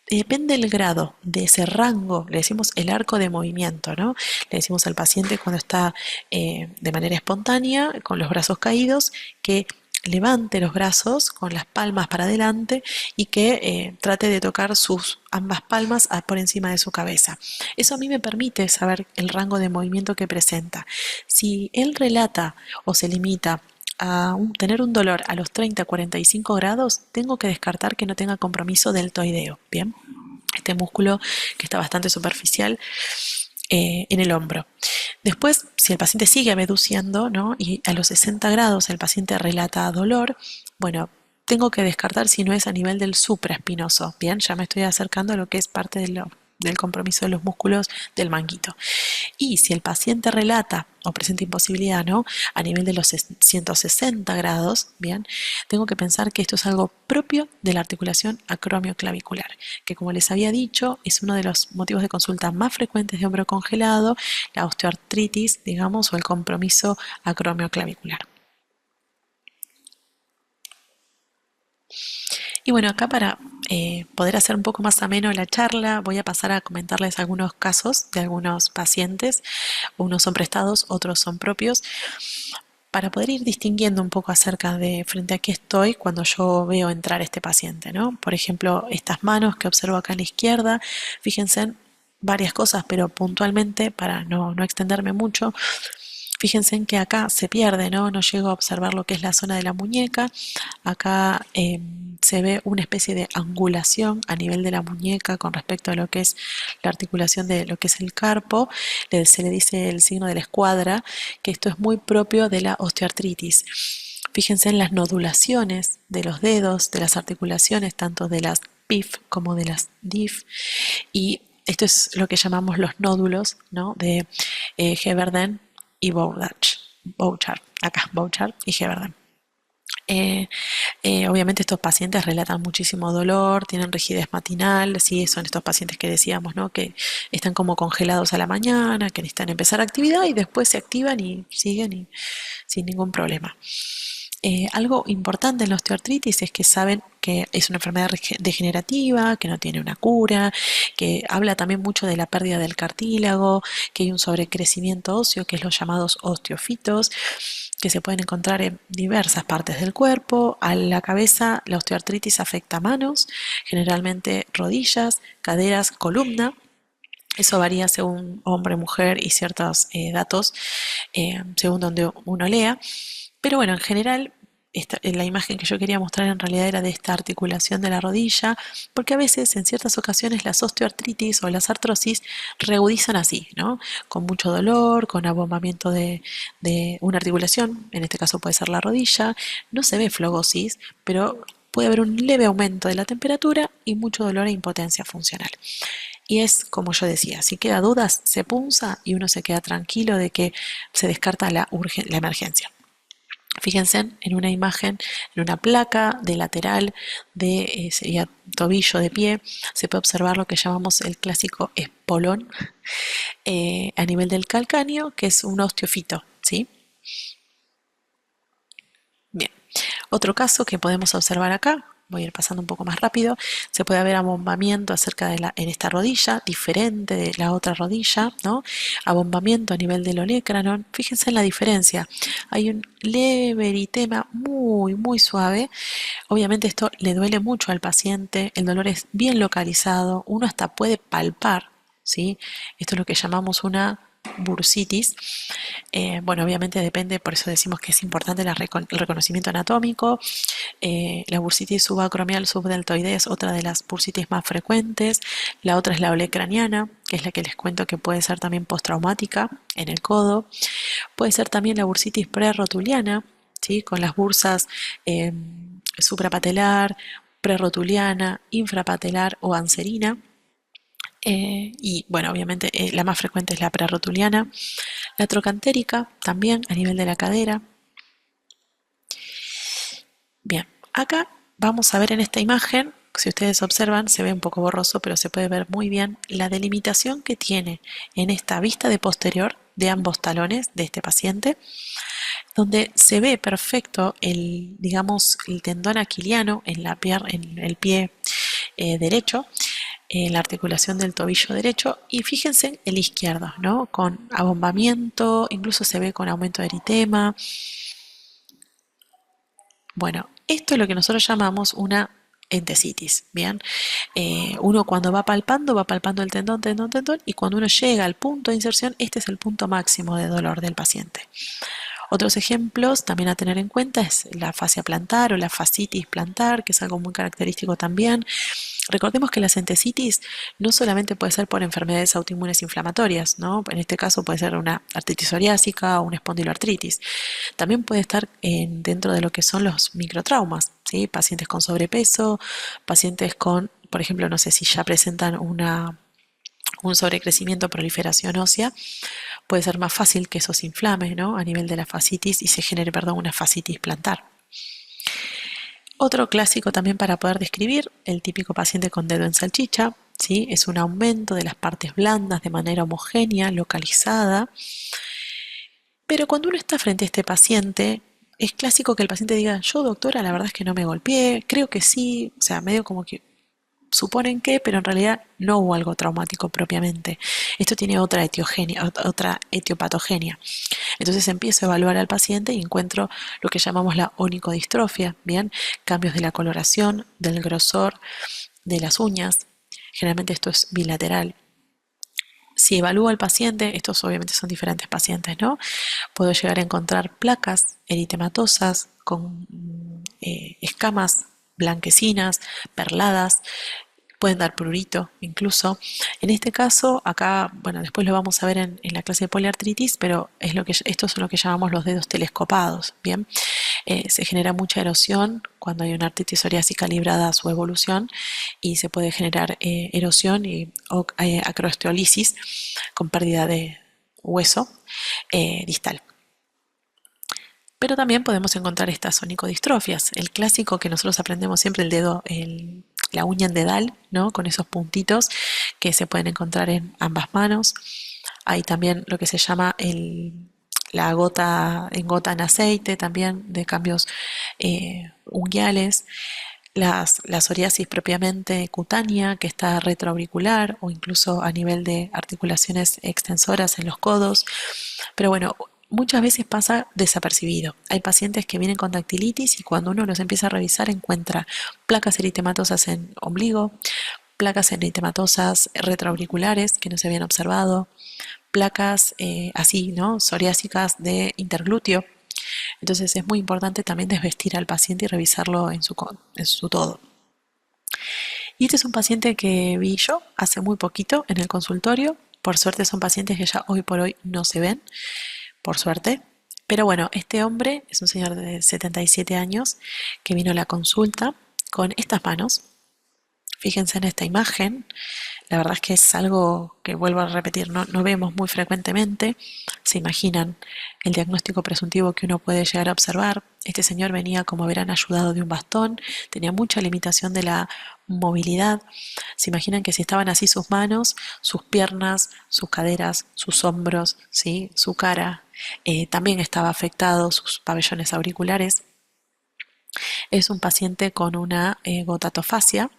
[SPEAKER 1] depende del grado de ese rango, le decimos el arco de movimiento, ¿no? Le decimos al paciente cuando está de manera espontánea, con los brazos caídos, que levante los brazos con las palmas para adelante y que trate de tocar sus ambas palmas por encima de su cabeza. Eso a mí me permite saber el rango de movimiento que presenta. Si él relata o se limita a tener un dolor a los 30-45 grados, tengo que descartar que no tenga compromiso deltoideo, ¿bien? Este músculo que está bastante superficial en el hombro. Después, si el paciente sigue abduciendo, ¿no?, y a los 60 grados el paciente relata dolor, bueno, tengo que descartar si no es a nivel del supraespinoso. Bien, ya me estoy acercando a lo que es parte del compromiso de los músculos del manguito. Y si el paciente relata o presenta imposibilidad, ¿no?, a nivel de los 160 grados, bien, tengo que pensar que esto es algo propio de la articulación acromioclavicular, que, como les había dicho, es uno de los motivos de consulta más frecuentes de hombro congelado, la osteoartritis, digamos, o el compromiso acromioclavicular. Y bueno, acá para poder hacer un poco más ameno la charla, voy a pasar a comentarles algunos casos de algunos pacientes. Unos son prestados, otros son propios, para poder ir distinguiendo un poco acerca de frente a qué estoy cuando yo veo entrar este paciente, ¿no? Por ejemplo, estas manos que observo acá a la izquierda, fíjense en varias cosas, pero puntualmente, para no extenderme mucho, fíjense en que acá se pierde, ¿no? No llego a observar lo que es la zona de la muñeca. Acá se ve una especie de angulación a nivel de la muñeca con respecto a lo que es la articulación de lo que es el carpo. Se le dice el signo de la escuadra, que esto es muy propio de la osteoartritis. Fíjense en las nodulaciones de los dedos, de las articulaciones, tanto de las PIF como de las DIF. Y esto es lo que llamamos los nódulos, ¿no?, de Heberden y Bouchard, acá, Bouchard y Heberden. Obviamente estos pacientes relatan muchísimo dolor, tienen rigidez matinal, sí, son estos pacientes que decíamos, ¿no?, que están como congelados a la mañana, que necesitan empezar actividad y después se activan y siguen sin ningún problema. Algo importante en la osteoartritis es que saben que es una enfermedad degenerativa, que no tiene una cura, que habla también mucho de la pérdida del cartílago, que hay un sobrecrecimiento óseo, que es los llamados osteofitos, que se pueden encontrar en diversas partes del cuerpo. A la cabeza, la osteoartritis afecta manos, generalmente rodillas, caderas, columna. Eso varía según hombre, mujer y ciertos datos según donde uno lea. Pero bueno, en general, la imagen que yo quería mostrar en realidad era de esta articulación de la rodilla, porque a veces, en ciertas ocasiones, las osteoartritis o las artrosis reagudizan así, ¿no? Con mucho dolor, con abombamiento de una articulación, en este caso puede ser la rodilla. No se ve flogosis, pero puede haber un leve aumento de la temperatura y mucho dolor e impotencia funcional. Y es como yo decía, si queda dudas, se punza y uno se queda tranquilo de que se descarta la emergencia. Fíjense en una imagen, en una placa de lateral de sería tobillo de pie, se puede observar lo que llamamos el clásico espolón a nivel del calcáneo, que es un osteofito, ¿sí? Bien, otro caso que podemos observar acá, voy a ir pasando un poco más rápido, se puede ver abombamiento en esta rodilla, diferente de la otra rodilla, ¿no? Abombamiento a nivel del olecranon. Fíjense en la diferencia. Hay un leve eritema muy, muy suave. Obviamente esto le duele mucho al paciente, el dolor es bien localizado, uno hasta puede palpar, ¿sí? Esto es lo que llamamos una bursitis. Bueno, obviamente depende, por eso decimos que es importante el reconocimiento anatómico. La bursitis subacromial subdeltoidea es otra de las bursitis más frecuentes. La otra es la olecraniana, que es la que les cuento que puede ser también postraumática en el codo. Puede ser también la bursitis prerrotuliana, ¿sí? Con las bursas suprapatelar, prerrotuliana, infrapatelar o anserina. Y bueno, obviamente la más frecuente es la prerrotuliana. La trocantérica también a nivel de la cadera. Bien, acá vamos a ver en esta imagen, si ustedes observan, se ve un poco borroso, pero se puede ver muy bien la delimitación que tiene en esta vista de posterior de ambos talones de este paciente, donde se ve perfecto digamos, el tendón aquiliano en el pie derecho, en la articulación del tobillo derecho, y fíjense en el izquierdo, ¿no? Con abombamiento, incluso se ve con aumento de eritema. Bueno, esto es lo que nosotros llamamos una entesitis, ¿bien? Uno cuando va palpando el tendón, tendón, tendón, y cuando uno llega al punto de inserción, este es el punto máximo de dolor del paciente. Otros ejemplos también a tener en cuenta es la fascia plantar o la fascitis plantar, que es algo muy característico también. Recordemos que la entesitis no solamente puede ser por enfermedades autoinmunes inflamatorias, ¿no? En este caso puede ser una artritis psoriásica o una espondiloartritis. También puede estar dentro de lo que son los microtraumas, ¿sí? Pacientes con sobrepeso, pacientes con, por ejemplo, no sé si ya presentan un sobrecrecimiento, proliferación ósea, puede ser más fácil que eso se inflame, ¿no? A nivel de la fascitis y se genere, perdón, una fascitis plantar. Otro clásico también para poder describir, el típico paciente con dedo en salchicha, ¿sí? Es un aumento de las partes blandas de manera homogénea, localizada. Pero cuando uno está frente a este paciente, es clásico que el paciente diga, yo doctora, la verdad es que no me golpeé, creo que sí, o sea, medio como que suponen que, pero en realidad no hubo algo traumático propiamente. Esto tiene otra otra etiopatogenia. Entonces empiezo a evaluar al paciente y encuentro lo que llamamos la onicodistrofia, ¿bien? Cambios de la coloración, del grosor de las uñas. Generalmente esto es bilateral. Si evalúo al paciente, estos obviamente son diferentes pacientes, ¿no? Puedo llegar a encontrar placas eritematosas con escamas blanquecinas, perladas, pueden dar prurito incluso. En este caso, acá, bueno, después lo vamos a ver en la clase de poliartritis, pero estos son lo que llamamos los dedos telescopados, ¿bien? Se genera mucha erosión cuando hay una artritis psoriásica librada a su evolución y se puede generar erosión o acroesteolisis con pérdida de hueso distal. Pero también podemos encontrar estas onicodistrofias. El clásico que nosotros aprendemos siempre, el dedo, la uña en dedal, ¿no? Con esos puntitos que se pueden encontrar en ambas manos. Hay también lo que se llama la gota en aceite, también de cambios unguiales. La psoriasis propiamente cutánea, que está retroauricular o incluso a nivel de articulaciones extensoras en los codos. Pero bueno, muchas veces pasa desapercibido. Hay pacientes que vienen con dactilitis y cuando uno los empieza a revisar encuentra placas eritematosas en ombligo, placas eritematosas retroauriculares que no se habían observado, placas así, ¿no? Psoriásicas de interglúteo. Entonces es muy importante también desvestir al paciente y revisarlo en su todo. Y este es un paciente que vi yo hace muy poquito en el consultorio. Por suerte son pacientes que ya hoy por hoy no se ven, por suerte. Pero bueno, este hombre es un señor de 77 años que vino a la consulta con estas manos. Fíjense en esta imagen. La verdad es que es algo que, vuelvo a repetir, no vemos muy frecuentemente. Se imaginan el diagnóstico presuntivo que uno puede llegar a observar. Este señor venía, como verán, ayudado de un bastón, tenía mucha limitación de la movilidad. Se imaginan que si estaban así sus manos, sus piernas, sus caderas, sus hombros, ¿sí? Su cara, también estaba afectado, sus pabellones auriculares. Es un paciente con una gotatofasia.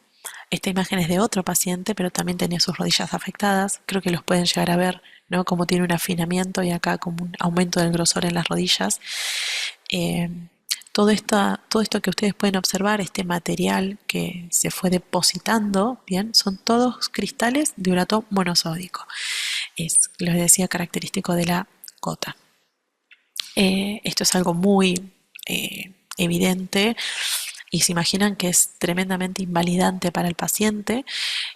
[SPEAKER 1] Esta imagen es de otro paciente, pero también tenía sus rodillas afectadas. Creo que los pueden llegar a ver, ¿no? Como tiene un afinamiento y acá como un aumento del grosor en las rodillas. Eh, todo esto que ustedes pueden observar, este material que se fue depositando, bien, son todos cristales de urato monosódico. Es, les decía, característico de la gota. Esto es algo muy evidente y se imaginan que es tremendamente invalidante para el paciente.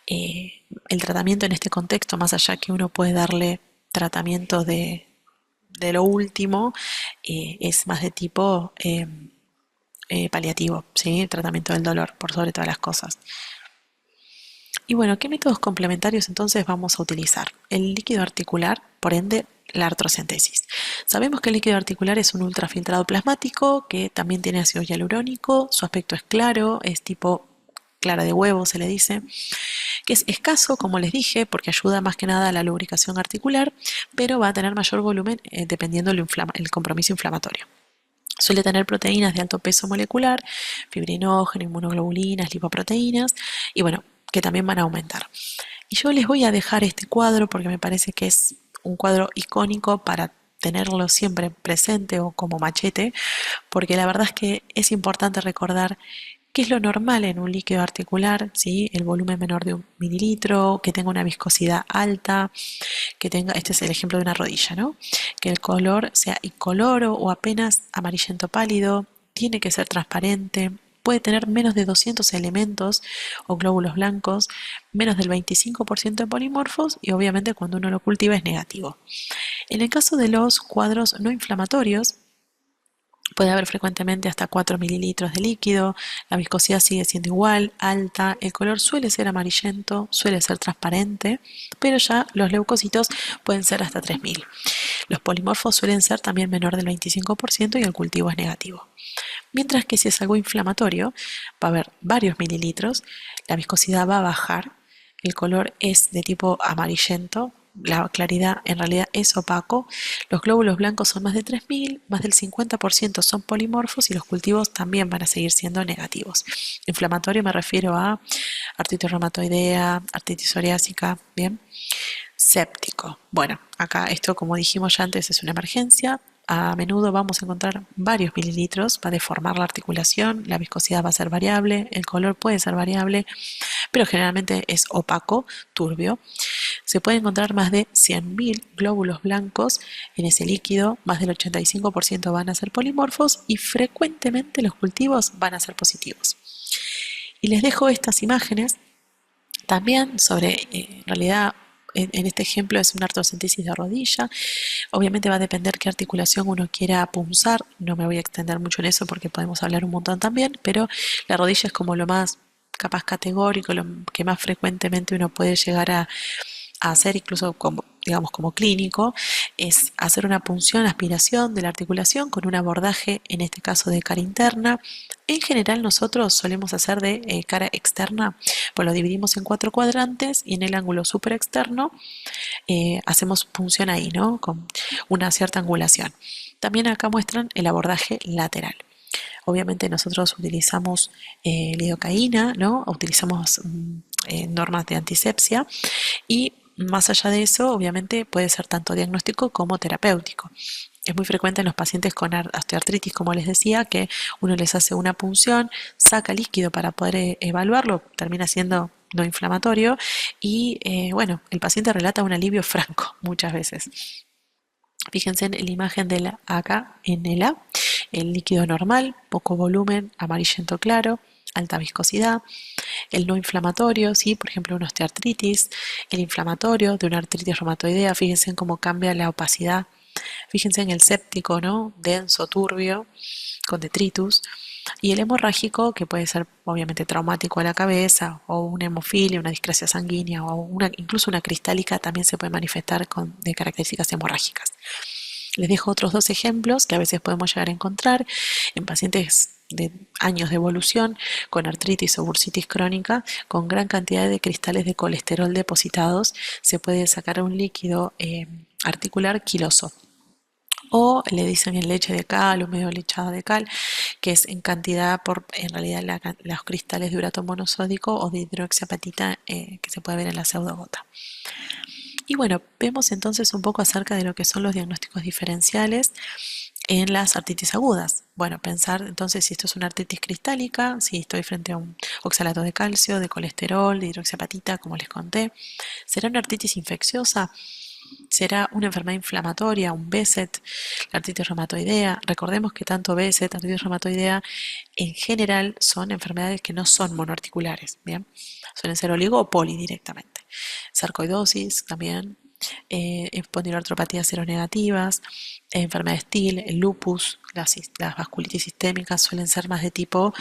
[SPEAKER 1] El tratamiento en este contexto, más allá que uno puede darle tratamiento de lo último, es más de tipo paliativo, ¿sí? Tratamiento del dolor, por sobre todas las cosas. Y bueno, ¿qué métodos complementarios entonces vamos a utilizar? El líquido articular, por ende, la artrocentesis. Sabemos que el líquido articular es un ultrafiltrado plasmático que también tiene ácido hialurónico, su aspecto es claro, es tipo clara de huevo se le dice, que es escaso, como les dije, porque ayuda más que nada a la lubricación articular, pero va a tener mayor volumen dependiendo el compromiso inflamatorio. Suele tener proteínas de alto peso molecular, fibrinógeno, inmunoglobulinas, lipoproteínas, y bueno, que también van a aumentar. Y yo les voy a dejar este cuadro porque me parece que es un cuadro icónico para tenerlo siempre presente o como machete, porque la verdad es que es importante recordar qué es lo normal en un líquido articular, ¿sí? El volumen menor de 1 mililitro, que tenga una viscosidad alta, que tenga, este es el ejemplo de una rodilla, ¿no? Que el color sea incoloro o apenas amarillento pálido, tiene que ser transparente, puede tener menos de 200 elementos o glóbulos blancos, menos del 25% de polimorfos y obviamente cuando uno lo cultiva es negativo. En el caso de los cuadros no inflamatorios, puede haber frecuentemente hasta 4 mililitros de líquido, la viscosidad sigue siendo igual, alta, el color suele ser amarillento, suele ser transparente, pero ya los leucocitos pueden ser hasta 3000. Los polimorfos suelen ser también menor del 25% y el cultivo es negativo. Mientras que si es algo inflamatorio, va a haber varios mililitros, la viscosidad va a bajar, el color es de tipo amarillento, la claridad en realidad es opaco, los glóbulos blancos son más de 3000, más del 50% son polimorfos y los cultivos también van a seguir siendo negativos. Inflamatorio me refiero a artritis reumatoidea, artritis psoriásica, bien. Séptico. Bueno, acá esto, como dijimos ya antes, es una emergencia. A menudo vamos a encontrar varios mililitros, va a deformar la articulación, la viscosidad va a ser variable, el color puede ser variable, pero generalmente es opaco, turbio. Se puede encontrar más de 100.000 glóbulos blancos en ese líquido, más del 85% van a ser polimorfos y frecuentemente los cultivos van a ser positivos. Y les dejo estas imágenes también sobre, en realidad, en este ejemplo es una artrocentesis de rodilla. Obviamente va a depender qué articulación uno quiera punzar. No me voy a extender mucho en eso porque podemos hablar un montón también, pero la rodilla es como lo más capaz categórico, lo que más frecuentemente uno puede llegar a hacer incluso como, digamos, como clínico, es hacer una punción, aspiración de la articulación con un abordaje, en este caso de cara interna. En general nosotros solemos hacer de cara externa, pues lo dividimos en 4 cuadrantes y en el ángulo super externo hacemos punción ahí, ¿no? Con una cierta angulación. También acá muestran el abordaje lateral. Obviamente nosotros utilizamos lidocaína, ¿no? Utilizamos normas de antisepsia y más allá de eso, obviamente puede ser tanto diagnóstico como terapéutico. Es muy frecuente en los pacientes con osteoartritis, como les decía, que uno les hace una punción, saca líquido para poder evaluarlo, termina siendo no inflamatorio y bueno, el paciente relata un alivio franco muchas veces. Fíjense en la imagen de la acá en el A, el líquido normal, poco volumen, amarillento claro, alta viscosidad, el no inflamatorio, ¿sí? Por ejemplo, una osteoartritis, el inflamatorio de una artritis reumatoidea, fíjense en cómo cambia la opacidad, fíjense en el séptico, ¿no? Denso, turbio, con detritus, y el hemorrágico, que puede ser obviamente traumático a la cabeza, o una hemofilia, una discrasia sanguínea, o incluso una cristálica también se puede manifestar de características hemorrágicas. Les dejo otros dos ejemplos que a veces podemos llegar a encontrar en pacientes de años de evolución con artritis o bursitis crónica, con gran cantidad de cristales de colesterol depositados, se puede sacar un líquido articular quiloso. O le dicen en leche de cal o medio lechada de cal, que es en cantidad por, en realidad, los cristales de urato monosódico o de hidroxiapatita que se puede ver en la pseudogota. Y bueno, vemos entonces un poco acerca de lo que son los diagnósticos diferenciales en las artritis agudas. Bueno, pensar entonces si esto es una artritis cristálica, si estoy frente a un oxalato de calcio, de colesterol, de hidroxiapatita, como les conté. ¿Será una artritis infecciosa? ¿Será una enfermedad inflamatoria, un BSET, la artritis reumatoidea? Recordemos que tanto BSET, artritis reumatoidea, en general son enfermedades que no son monoarticulares, ¿bien? Suelen ser oligo o poli directamente. Sarcoidosis también, espondiloartropatías seronegativas, enfermedades TIL, el lupus, las vasculitis sistémicas suelen ser más de tipo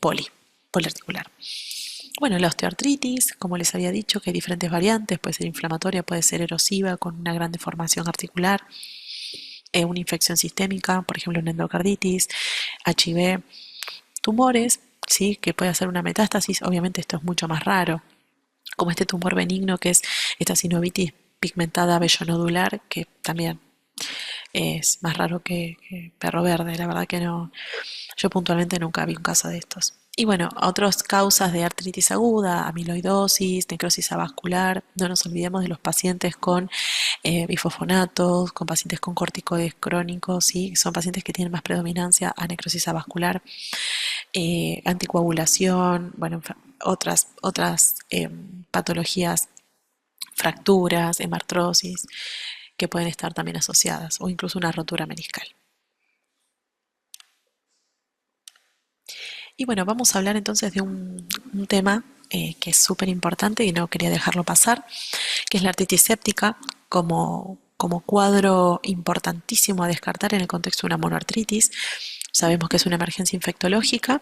[SPEAKER 1] poliarticular. Bueno, la osteoartritis, como les había dicho, que hay diferentes variantes, puede ser inflamatoria, puede ser erosiva, con una gran deformación articular, una infección sistémica, por ejemplo, una endocarditis, HIV, tumores, ¿sí? Que puede hacer una metástasis, obviamente esto es mucho más raro, como este tumor benigno que es esta sinovitis pigmentada vellonodular, que también es más raro que perro verde, la verdad que no, yo puntualmente nunca vi un caso de estos. Y bueno, otras causas de artritis aguda, amiloidosis, necrosis avascular, no nos olvidemos de los pacientes con bifosfonatos, con pacientes con corticoides crónicos, ¿sí? Son pacientes que tienen más predominancia a necrosis avascular, anticoagulación, bueno, otras patologías, fracturas, hemartrosis, que pueden estar también asociadas, o incluso una rotura meniscal. Y bueno, vamos a hablar entonces de un tema que es súper importante y no quería dejarlo pasar, que es la artritis séptica como cuadro importantísimo a descartar en el contexto de una monoartritis. Sabemos que es una emergencia infectológica,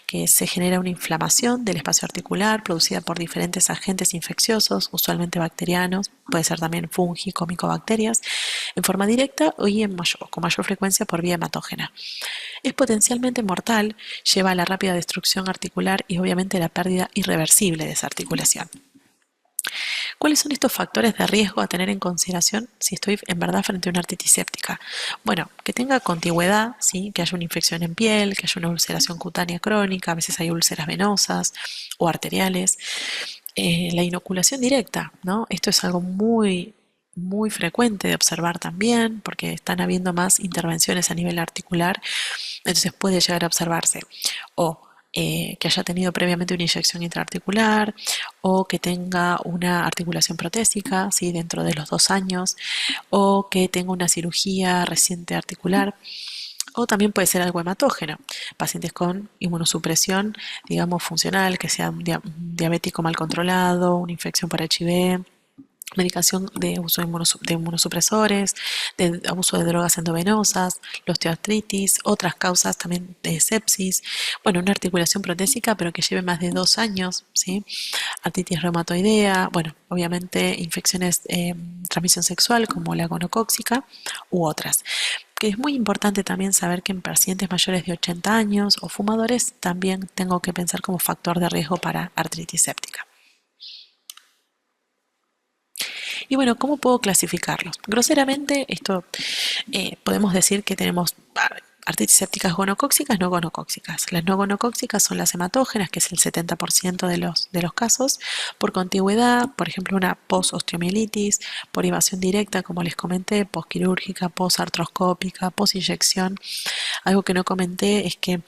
[SPEAKER 1] que se genera una inflamación del espacio articular producida por diferentes agentes infecciosos, usualmente bacterianos, puede ser también fúngico, micobacterias, en forma directa y con mayor frecuencia por vía hematógena. Es potencialmente mortal, lleva a la rápida destrucción articular y obviamente la pérdida irreversible de esa articulación. ¿Cuáles son estos factores de riesgo a tener en consideración si estoy en verdad frente a una artritis séptica? Bueno, que tenga contigüedad, ¿sí? Que haya una infección en piel, que haya una ulceración cutánea crónica, a veces hay úlceras venosas o arteriales. La inoculación directa, ¿no? Esto es algo muy frecuente de observar también, porque están habiendo más intervenciones a nivel articular, entonces puede llegar a observarse. O que haya tenido previamente una inyección intraarticular o que tenga una articulación protésica, ¿sí? Dentro de los 2 años, o que tenga una cirugía reciente articular. O también puede ser algo hematógeno, pacientes con inmunosupresión, digamos, funcional, que sea un diabético mal controlado, una infección por HIV, medicación de uso de inmunosupresores, de abuso de drogas endovenosas, la osteoartritis, otras causas también de sepsis, bueno, una articulación protésica pero que lleve más de 2 años, ¿sí? Artritis reumatoidea, bueno, obviamente infecciones de transmisión sexual como la gonocóxica u otras. Que es muy importante también saber que en pacientes mayores de 80 años o fumadores también tengo que pensar como factor de riesgo para artritis séptica. Y bueno, ¿cómo puedo clasificarlos? Groseramente, esto podemos decir que tenemos artritis sépticas gonocócicas, no gonocócicas. Las no gonocócicas son las hematógenas, que es el 70% de los casos, por contigüedad, por ejemplo, una postosteomielitis, por invasión directa, como les comenté, posquirúrgica, posartroscópica, posinyección. Algo que no comenté es que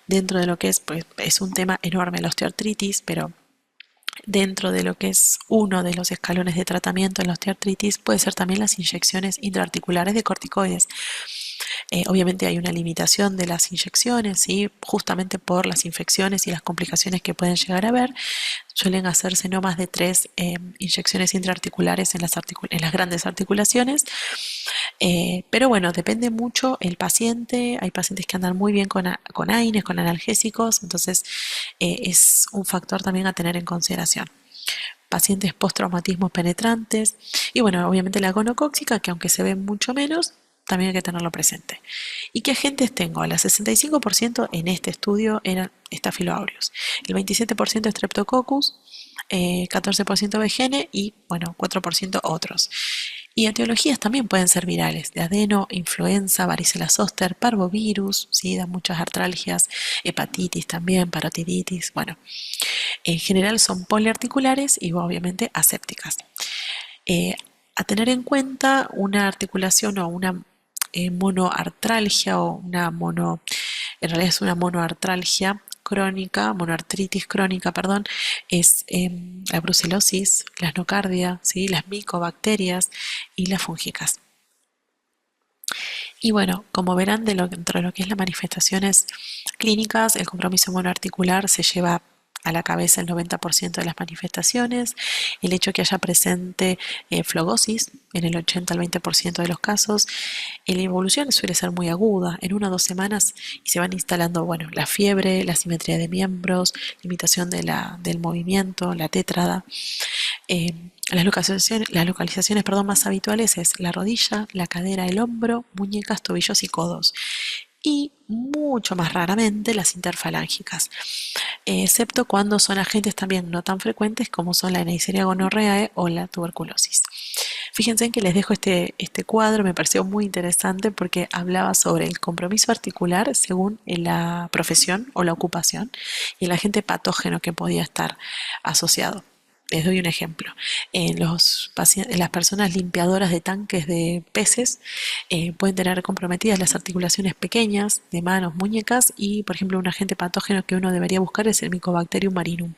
[SPEAKER 1] dentro de lo que es, pues, es un tema enorme la osteoartritis, pero dentro de lo que es uno de los escalones de tratamiento en la osteoartritis puede ser también las inyecciones intraarticulares de corticoides. Obviamente hay una limitación de las inyecciones, ¿sí? Justamente por las infecciones y las complicaciones que pueden llegar a haber. Suelen hacerse no más de 3 inyecciones intraarticulares en las grandes articulaciones. Pero bueno, depende mucho el paciente. Hay pacientes que andan muy bien con AINES, con analgésicos, entonces es un factor también a tener en consideración. Pacientes postraumatismos penetrantes y bueno, obviamente la gonocóxica, que aunque se ve mucho menos, también hay que tenerlo presente. ¿Y qué agentes tengo? El 65% en este estudio eran Staphylo aureus, el 27% Streptococcus, 14% BGN y bueno, 4% otros. Y etiologías también pueden ser virales, de adeno, influenza, varicela zoster, parvovirus, ¿sí? Da muchas artralgias, hepatitis también, parotiditis, bueno. En general son poliarticulares y obviamente asépticas. Eh, a tener en cuenta una articulación o una monoartralgia o en realidad es una monoartralgia crónica, monoartritis crónica, perdón, es la brucelosis, la nocardia, ¿sí? Las micobacterias y las fúngicas. Y bueno, como verán, dentro de lo que es las manifestaciones clínicas, el compromiso monoarticular se lleva a la cabeza el 90% de las manifestaciones, el hecho que haya presente flogosis en el 80 al 20% de los casos, la evolución suele ser muy aguda, en 1 o 2 semanas, y se van instalando, bueno, la fiebre, la simetría de miembros, limitación del movimiento, la tétrada. Las localizaciones, perdón, más habituales es la rodilla, la cadera, el hombro, muñecas, tobillos y codos. Y mucho más raramente las interfalángicas, excepto cuando son agentes también no tan frecuentes como son la Neisseria gonorrhoeae o la tuberculosis. Fíjense en que les dejo este cuadro, me pareció muy interesante porque hablaba sobre el compromiso articular según la profesión o la ocupación y el agente patógeno que podía estar asociado. Les doy un ejemplo. Las personas limpiadoras de tanques de peces pueden tener comprometidas las articulaciones pequeñas de manos, muñecas y, por ejemplo, un agente patógeno que uno debería buscar es el Mycobacterium marinum.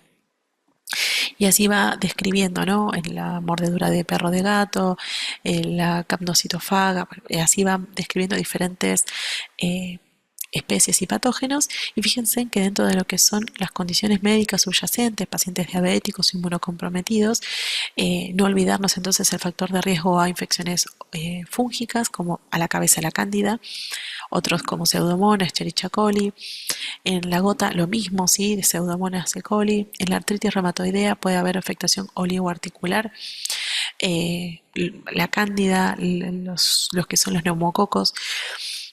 [SPEAKER 1] Y así va describiendo, ¿no? En la mordedura de perro de gato, en la capnocitofaga, así va describiendo diferentes eh, especies y patógenos. Y fíjense que dentro de lo que son las condiciones médicas subyacentes, pacientes diabéticos, inmunocomprometidos, no olvidarnos entonces el factor de riesgo a infecciones fúngicas, como a la cabeza la cándida, otros como Pseudomonas, Escherichia coli. En la gota lo mismo, ¿sí? De Pseudomonas E. coli. En la artritis reumatoidea puede haber afectación oligoarticular. La cándida, los que son los neumococos.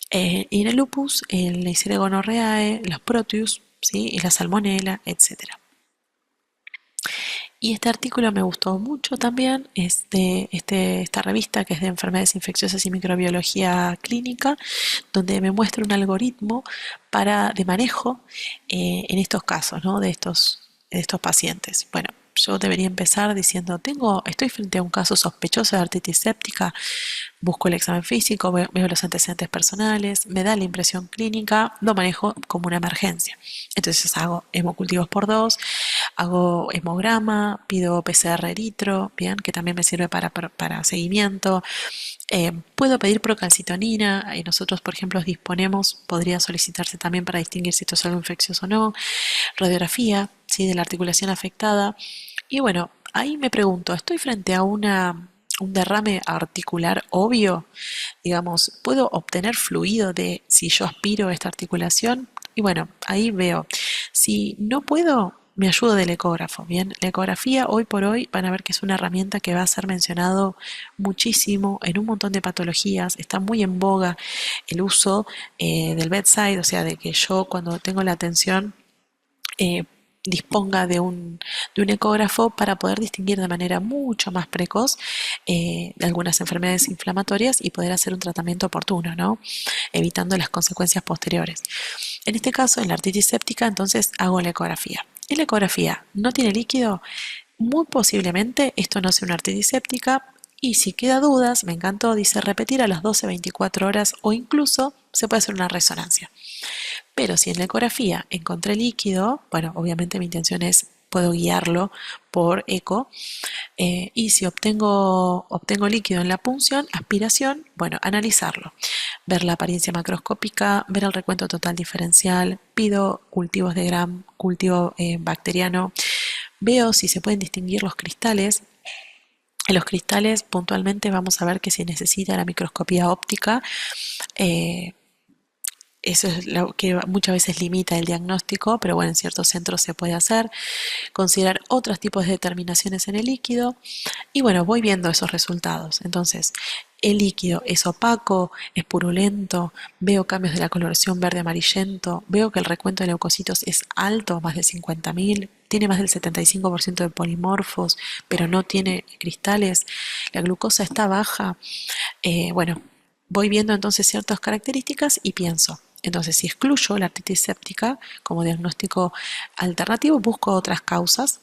[SPEAKER 1] Y en el lupus, el Neisseria gonorrhoeae, los proteus, ¿sí? Y la salmonella, etcétera. Y este artículo me gustó mucho también, es de esta revista que es de enfermedades infecciosas y microbiología clínica, donde me muestra un algoritmo de manejo en estos casos, ¿no? De estos pacientes. Bueno, yo debería empezar diciendo, estoy frente a un caso sospechoso de artritis séptica, busco el examen físico, veo los antecedentes personales, me da la impresión clínica, lo manejo como una emergencia. Entonces hago hemocultivos por 2, hago hemograma, pido PCR eritro, bien, que también me sirve para seguimiento. Puedo pedir procalcitonina, y nosotros, por ejemplo, disponemos, podría solicitarse también para distinguir si esto es algo infeccioso o no, radiografía, ¿sí? De la articulación afectada. Y bueno, ahí me pregunto, ¿estoy frente a un derrame articular obvio? Digamos, ¿puedo obtener fluido de si yo aspiro a esta articulación? Y bueno, ahí veo. Si no puedo, me ayudo del ecógrafo. Bien, la ecografía hoy por hoy van a ver que es una herramienta que va a ser mencionado muchísimo en un montón de patologías. Está muy en boga el uso del bedside, o sea, de que yo cuando tengo la atención disponga de un ecógrafo para poder distinguir de manera mucho más precoz de algunas enfermedades inflamatorias y poder hacer un tratamiento oportuno, ¿no? Evitando las consecuencias posteriores. En este caso, en la artritis séptica, entonces hago la ecografía. En la ecografía no tiene líquido, muy posiblemente esto no sea una artritis séptica, y si queda dudas, me encantó, dice repetir a las 12-24 horas o incluso se puede hacer una resonancia. Pero si en la ecografía encontré líquido, bueno, obviamente mi intención es, puedo guiarlo por eco, y si obtengo líquido en la punción, aspiración, bueno, analizarlo, ver la apariencia macroscópica, ver el recuento total diferencial, pido cultivos de Gram, cultivo bacteriano, veo si se pueden distinguir los cristales. En los cristales puntualmente vamos a ver que se necesita la microscopía óptica. eh, Eso es lo que muchas veces limita el diagnóstico, pero bueno, en ciertos centros se puede hacer. Considerar otros tipos de determinaciones en el líquido y bueno, voy viendo esos resultados. Entonces, el líquido es opaco, es purulento, veo cambios de la coloración verde amarillento, veo que el recuento de leucocitos es alto, más de 50.000, tiene más del 75% de polimorfos, pero no tiene cristales, la glucosa está baja. Bueno, voy viendo entonces ciertas características y pienso. Entonces, si excluyo la artritis séptica como diagnóstico alternativo, busco otras causas.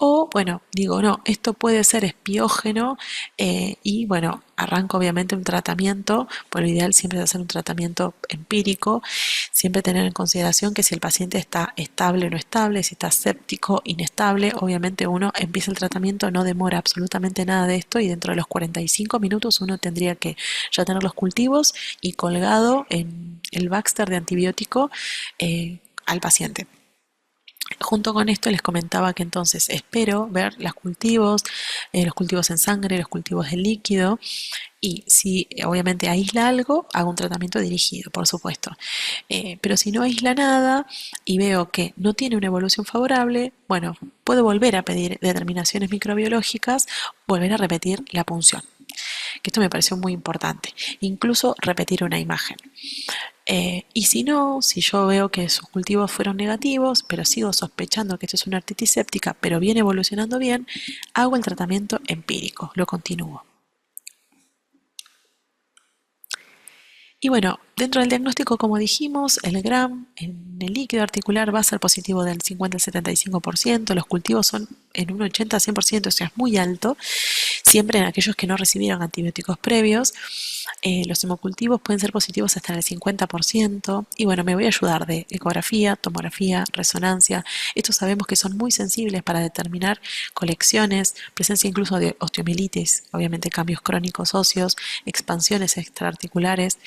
[SPEAKER 1] O, bueno, digo, no, esto puede ser espiógeno, y, bueno, arranco obviamente un tratamiento. Por lo ideal siempre es hacer un tratamiento empírico, siempre tener en consideración que si el paciente está estable o no estable, si está séptico, inestable, obviamente uno empieza el tratamiento, no demora absolutamente nada de esto y dentro de los 45 minutos uno tendría que ya tener los cultivos y colgado en el Baxter de antibiótico al paciente. Junto con esto les comentaba que entonces espero ver los cultivos en sangre, los cultivos de líquido, y si obviamente aísla algo, hago un tratamiento dirigido, por supuesto. Pero si no aísla nada y veo que no tiene una evolución favorable, bueno, puedo volver a pedir determinaciones microbiológicas, volver a repetir la punción, que esto me pareció muy importante, incluso repetir una imagen. Y si no, si yo veo que sus cultivos fueron negativos, pero sigo sospechando que esto es una artritis séptica, pero viene evolucionando bien, hago el tratamiento empírico, lo continúo. Y bueno, dentro del diagnóstico, como dijimos, el Gram en el líquido articular va a ser positivo del 50 al 75%, los cultivos son en un 80-100%, o sea, es muy alto, siempre en aquellos que no recibieron antibióticos previos. Los hemocultivos pueden ser positivos hasta en el 50%, y bueno, me voy a ayudar de ecografía, tomografía, resonancia. Estos sabemos que son muy sensibles para determinar colecciones, presencia incluso de osteomielitis, obviamente cambios crónicos óseos, expansiones extraarticulares.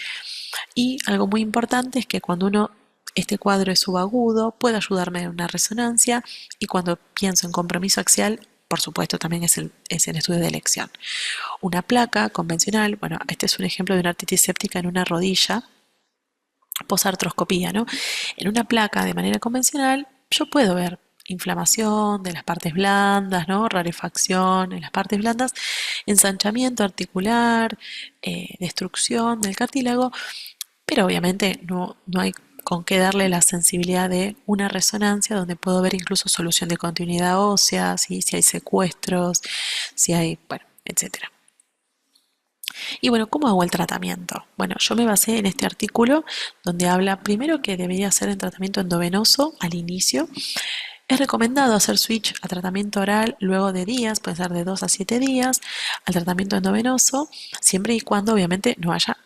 [SPEAKER 1] Y algo muy importante es que cuando este cuadro es subagudo, puede ayudarme en una resonancia, y cuando pienso en compromiso axial, por supuesto, también es el estudio de elección. Una placa convencional, bueno, este es un ejemplo de una artritis séptica en una rodilla, posartroscopía, ¿no? En una placa de manera convencional, yo puedo ver inflamación de las partes blandas, ¿no? Rarefacción en las partes blandas, ensanchamiento articular, destrucción del cartílago, pero obviamente no hay con qué darle la sensibilidad de una resonancia donde puedo ver incluso solución de continuidad ósea, ¿sí? Si hay secuestros, si hay, bueno, etcétera. Y bueno, ¿cómo hago el tratamiento? Bueno, yo me basé en este artículo donde habla primero que debería ser en tratamiento endovenoso al inicio. Es recomendado hacer switch a tratamiento oral luego de días, puede ser de 2 a 7 días, al tratamiento endovenoso, siempre y cuando obviamente no haya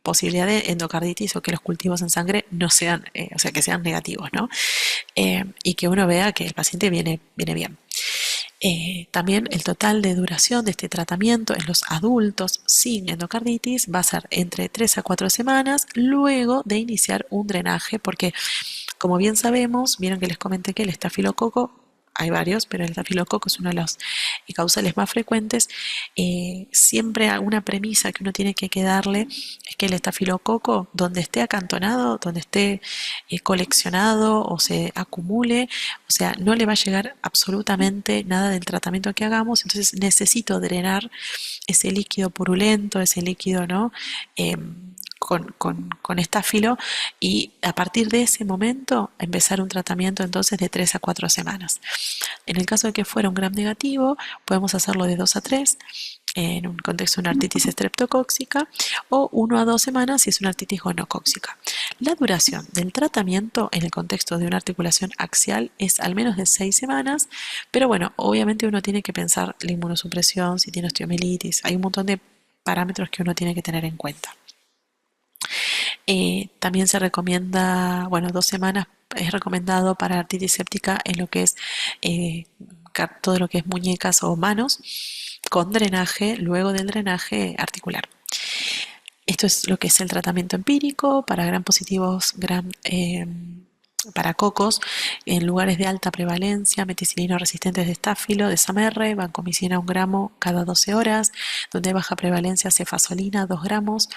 [SPEAKER 1] posibilidad de endocarditis o que los cultivos en sangre no sean, o sea, que sean negativos, ¿no? Y que uno vea que el paciente viene bien. También el total de duración de este tratamiento en los adultos sin endocarditis va a ser entre 3 a 4 semanas luego de iniciar un drenaje, porque como bien sabemos, vieron que les comenté que el estafilococo, hay varios, pero el estafilococo es uno de los causales más frecuentes. Siempre una premisa que uno tiene que darle es que el estafilococo, donde esté acantonado, donde esté coleccionado o se acumule, o sea, no le va a llegar absolutamente nada del tratamiento que hagamos, entonces necesito drenar ese líquido purulento, ese líquido, ¿no? con estáfilo y a partir de ese momento empezar un tratamiento entonces de 3 a 4 semanas. En el caso de que fuera un gram negativo, podemos hacerlo de 2 a 3 en un contexto de una artritis estreptocóxica o 1 a 2 semanas si es una artritis gonocóxica. La duración del tratamiento en el contexto de una articulación axial es al menos de 6 semanas, pero bueno, obviamente uno tiene que pensar la inmunosupresión, si tiene osteomielitis, hay un montón de parámetros que uno tiene que tener en cuenta. También se recomienda, bueno, 2 semanas es recomendado para artritis séptica en lo que es eh, todo lo que es muñecas o manos, con drenaje, luego del drenaje articular. Esto es lo que es el tratamiento empírico para gram positivos, para cocos, en lugares de alta prevalencia, meticilino resistentes de estáfilo, de SAMR, vancomicina 1 gramo cada 12 horas, donde hay baja prevalencia, cefazolina 2 gramos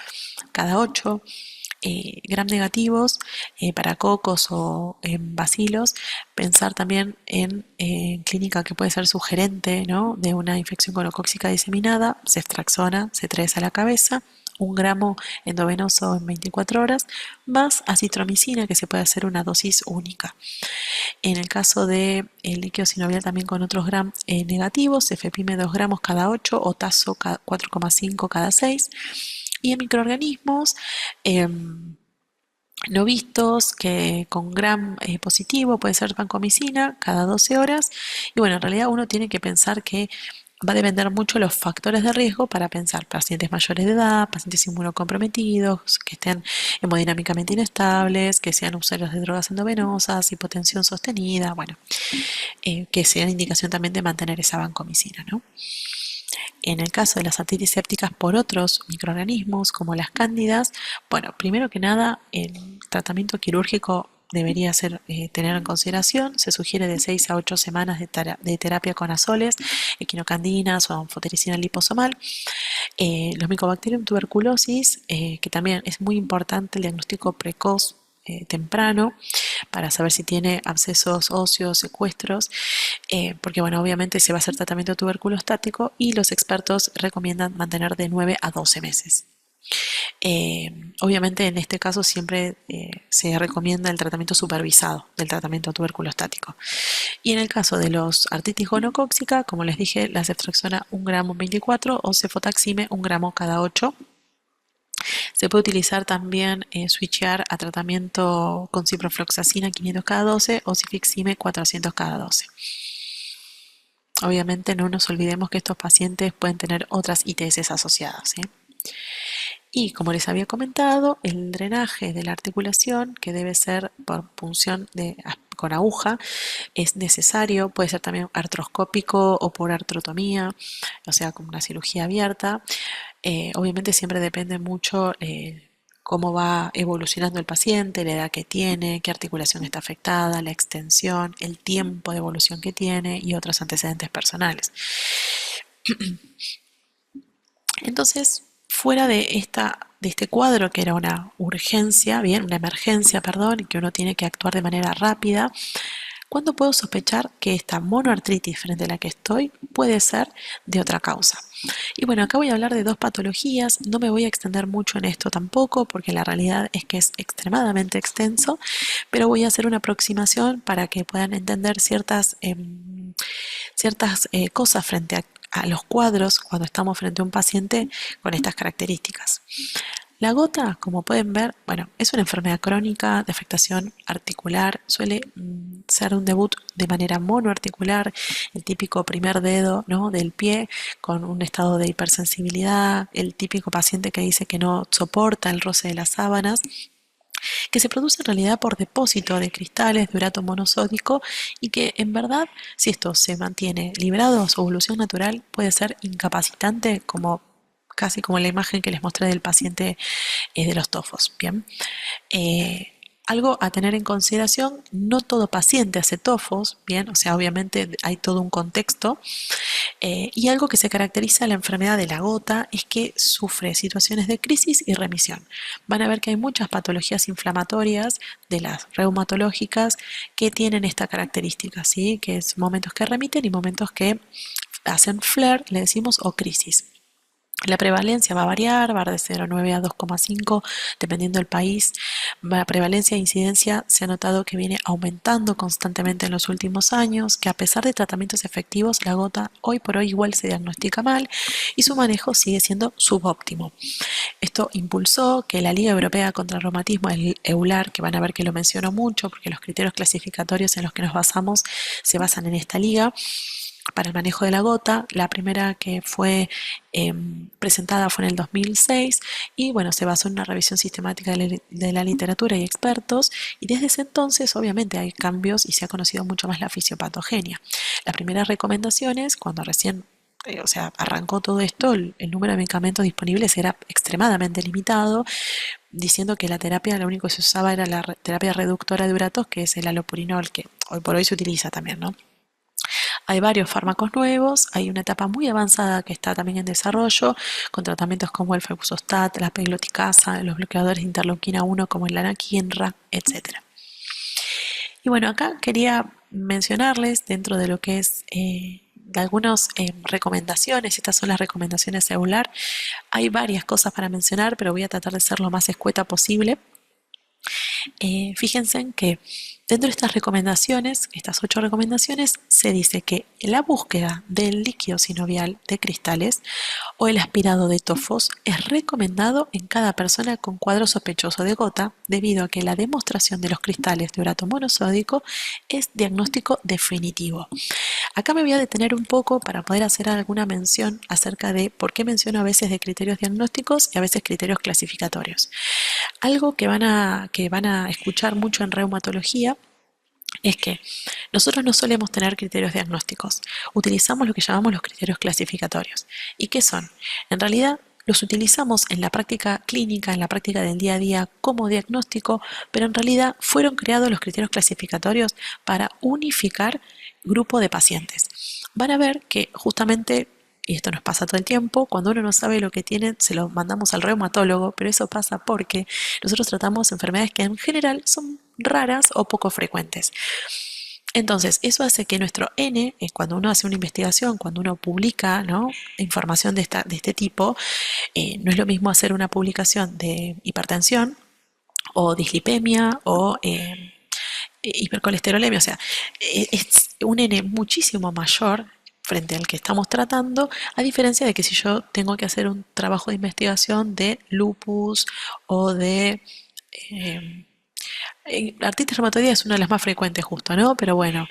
[SPEAKER 1] cada 8, gram negativos para cocos o en bacilos, pensar también en clínica que puede ser sugerente, ¿no?, de una infección gonocóxica diseminada, ceftraxona, C3 a la cabeza, 1 gramo endovenoso en 24 horas, más acitromicina, que se puede hacer una dosis única. En el caso de el líquido sinovial también con otros gram negativos, cefepime 2 gramos cada 8 o tazo 4,5 cada 6. Y en microorganismos no vistos, que con gram positivo puede ser vancomicina cada 12 horas. Y bueno, en realidad uno tiene que pensar que va a depender mucho los factores de riesgo para pensar pacientes mayores de edad, pacientes inmunocomprometidos, que estén hemodinámicamente inestables, que sean usuarios de drogas endovenosas, hipotensión sostenida, bueno, que sean indicación también de mantener esa vancomicina, ¿no? En el caso de las artritis sépticas por otros microorganismos como las cándidas, bueno, primero que nada, el tratamiento quirúrgico debería ser, tener en consideración. Se sugiere de 6 a 8 semanas de terapia con azoles, equinocandinas o anfotericina liposomal. Los Mycobacterium tuberculosis, que también es muy importante el diagnóstico precoz temprano para saber si tiene abscesos óseos, secuestros, porque bueno, obviamente se va a hacer tratamiento tuberculostático y los expertos recomiendan mantener de 9 a 12 meses. Obviamente en este caso siempre se recomienda el tratamiento supervisado del tratamiento tuberculostático. Y en el caso de los artritis gonocóxica, como les dije, la ceftriaxona 1 gramo en 24 o cefotaxime 1 gramo cada 8. Se puede utilizar también switchear a tratamiento con ciprofloxacina 500 cada 12 o cifixime 400 cada 12. Obviamente no nos olvidemos que estos pacientes pueden tener otras ITS asociadas, ¿sí? Y como les había comentado, el drenaje de la articulación, que debe ser por punción con aguja, es necesario, puede ser también artroscópico o por artrotomía, o sea, como una cirugía abierta. Obviamente siempre depende mucho cómo va evolucionando el paciente, la edad que tiene, qué articulación está afectada, la extensión, el tiempo de evolución que tiene y otros antecedentes personales. Entonces, fuera de este cuadro que era una urgencia, bien, una emergencia, perdón, y que uno tiene que actuar de manera rápida, ¿cuándo puedo sospechar que esta monoartritis frente a la que estoy puede ser de otra causa? Y bueno, acá voy a hablar de 2 patologías, no me voy a extender mucho en esto tampoco, porque la realidad es que es extremadamente extenso, pero voy a hacer una aproximación para que puedan entender ciertas cosas frente a los cuadros cuando estamos frente a un paciente con estas características. La gota, como pueden ver, bueno, es una enfermedad crónica de afectación articular, suele ser un debut de manera monoarticular, el típico primer dedo, ¿no?, del pie con un estado de hipersensibilidad, el típico paciente que dice que no soporta el roce de las sábanas, que se produce en realidad por depósito de cristales de urato monosódico y que en verdad, si esto se mantiene liberado a su evolución natural, puede ser incapacitante, como casi como la imagen que les mostré del paciente de los tofos. Bien. Algo a tener en consideración, no todo paciente hace tofos, bien, o sea, obviamente hay todo un contexto, y algo que se caracteriza a la enfermedad de la gota es que sufre situaciones de crisis y remisión. Van a ver que hay muchas patologías inflamatorias de las reumatológicas que tienen esta característica, ¿sí?, que es momentos que remiten y momentos que hacen flare, le decimos, o crisis. La prevalencia va a variar, va de 0,9 a 2,5 dependiendo del país. La prevalencia e incidencia se ha notado que viene aumentando constantemente en los últimos años, que a pesar de tratamientos efectivos, la gota hoy por hoy igual se diagnostica mal y su manejo sigue siendo subóptimo. Esto impulsó que la Liga Europea contra el Reumatismo, el EULAR, que van a ver que lo menciono mucho porque los criterios clasificatorios en los que nos basamos se basan en esta liga, para el manejo de la gota. La primera que fue presentada fue en el 2006 y bueno, se basó en una revisión sistemática de la literatura y expertos, y desde ese entonces obviamente hay cambios y se ha conocido mucho más la fisiopatogenia. Las primeras recomendaciones, cuando recién o sea, arrancó todo esto, el número de medicamentos disponibles era extremadamente limitado, diciendo que la terapia, lo único que se usaba era la terapia reductora de uratos, que es el alopurinol, que hoy por hoy se utiliza también, ¿no? Hay varios fármacos nuevos, hay una etapa muy avanzada que está también en desarrollo, con tratamientos como el febuxostat, la pegloticasa, los bloqueadores de interleuquina 1 como el anakinra, etcétera. Y bueno, acá quería mencionarles dentro de lo que es de algunas recomendaciones, estas son las recomendaciones EULAR, hay varias cosas para mencionar, pero voy a tratar de ser lo más escueta posible. Fíjense en que dentro de estas recomendaciones, estas 8 recomendaciones, se dice que la búsqueda del líquido sinovial de cristales o el aspirado de tofos es recomendado en cada persona con cuadro sospechoso de gota, debido a que la demostración de los cristales de urato monosódico es diagnóstico definitivo. Acá me voy a detener un poco para poder hacer alguna mención acerca de por qué menciono a veces de criterios diagnósticos y a veces criterios clasificatorios. Algo que van a escuchar mucho en reumatología es que nosotros no solemos tener criterios diagnósticos, utilizamos lo que llamamos los criterios clasificatorios. ¿Y qué son? En realidad los utilizamos en la práctica clínica, en la práctica del día a día como diagnóstico, pero en realidad fueron creados los criterios clasificatorios para unificar grupo de pacientes. Van a ver que justamente, y esto nos pasa todo el tiempo, cuando uno no sabe lo que tiene, se lo mandamos al reumatólogo, pero eso pasa porque nosotros tratamos enfermedades que en general son raras o poco frecuentes. Entonces, eso hace que nuestro N, cuando uno hace una investigación, cuando uno publica, ¿no?, información de este tipo, no es lo mismo hacer una publicación de hipertensión o dislipemia o hipercolesterolemia, o sea, es un N muchísimo mayor frente al que estamos tratando, a diferencia de que si yo tengo que hacer un trabajo de investigación de lupus o de artritis reumatoidea, es una de las más frecuentes justo, ¿no? Pero bueno,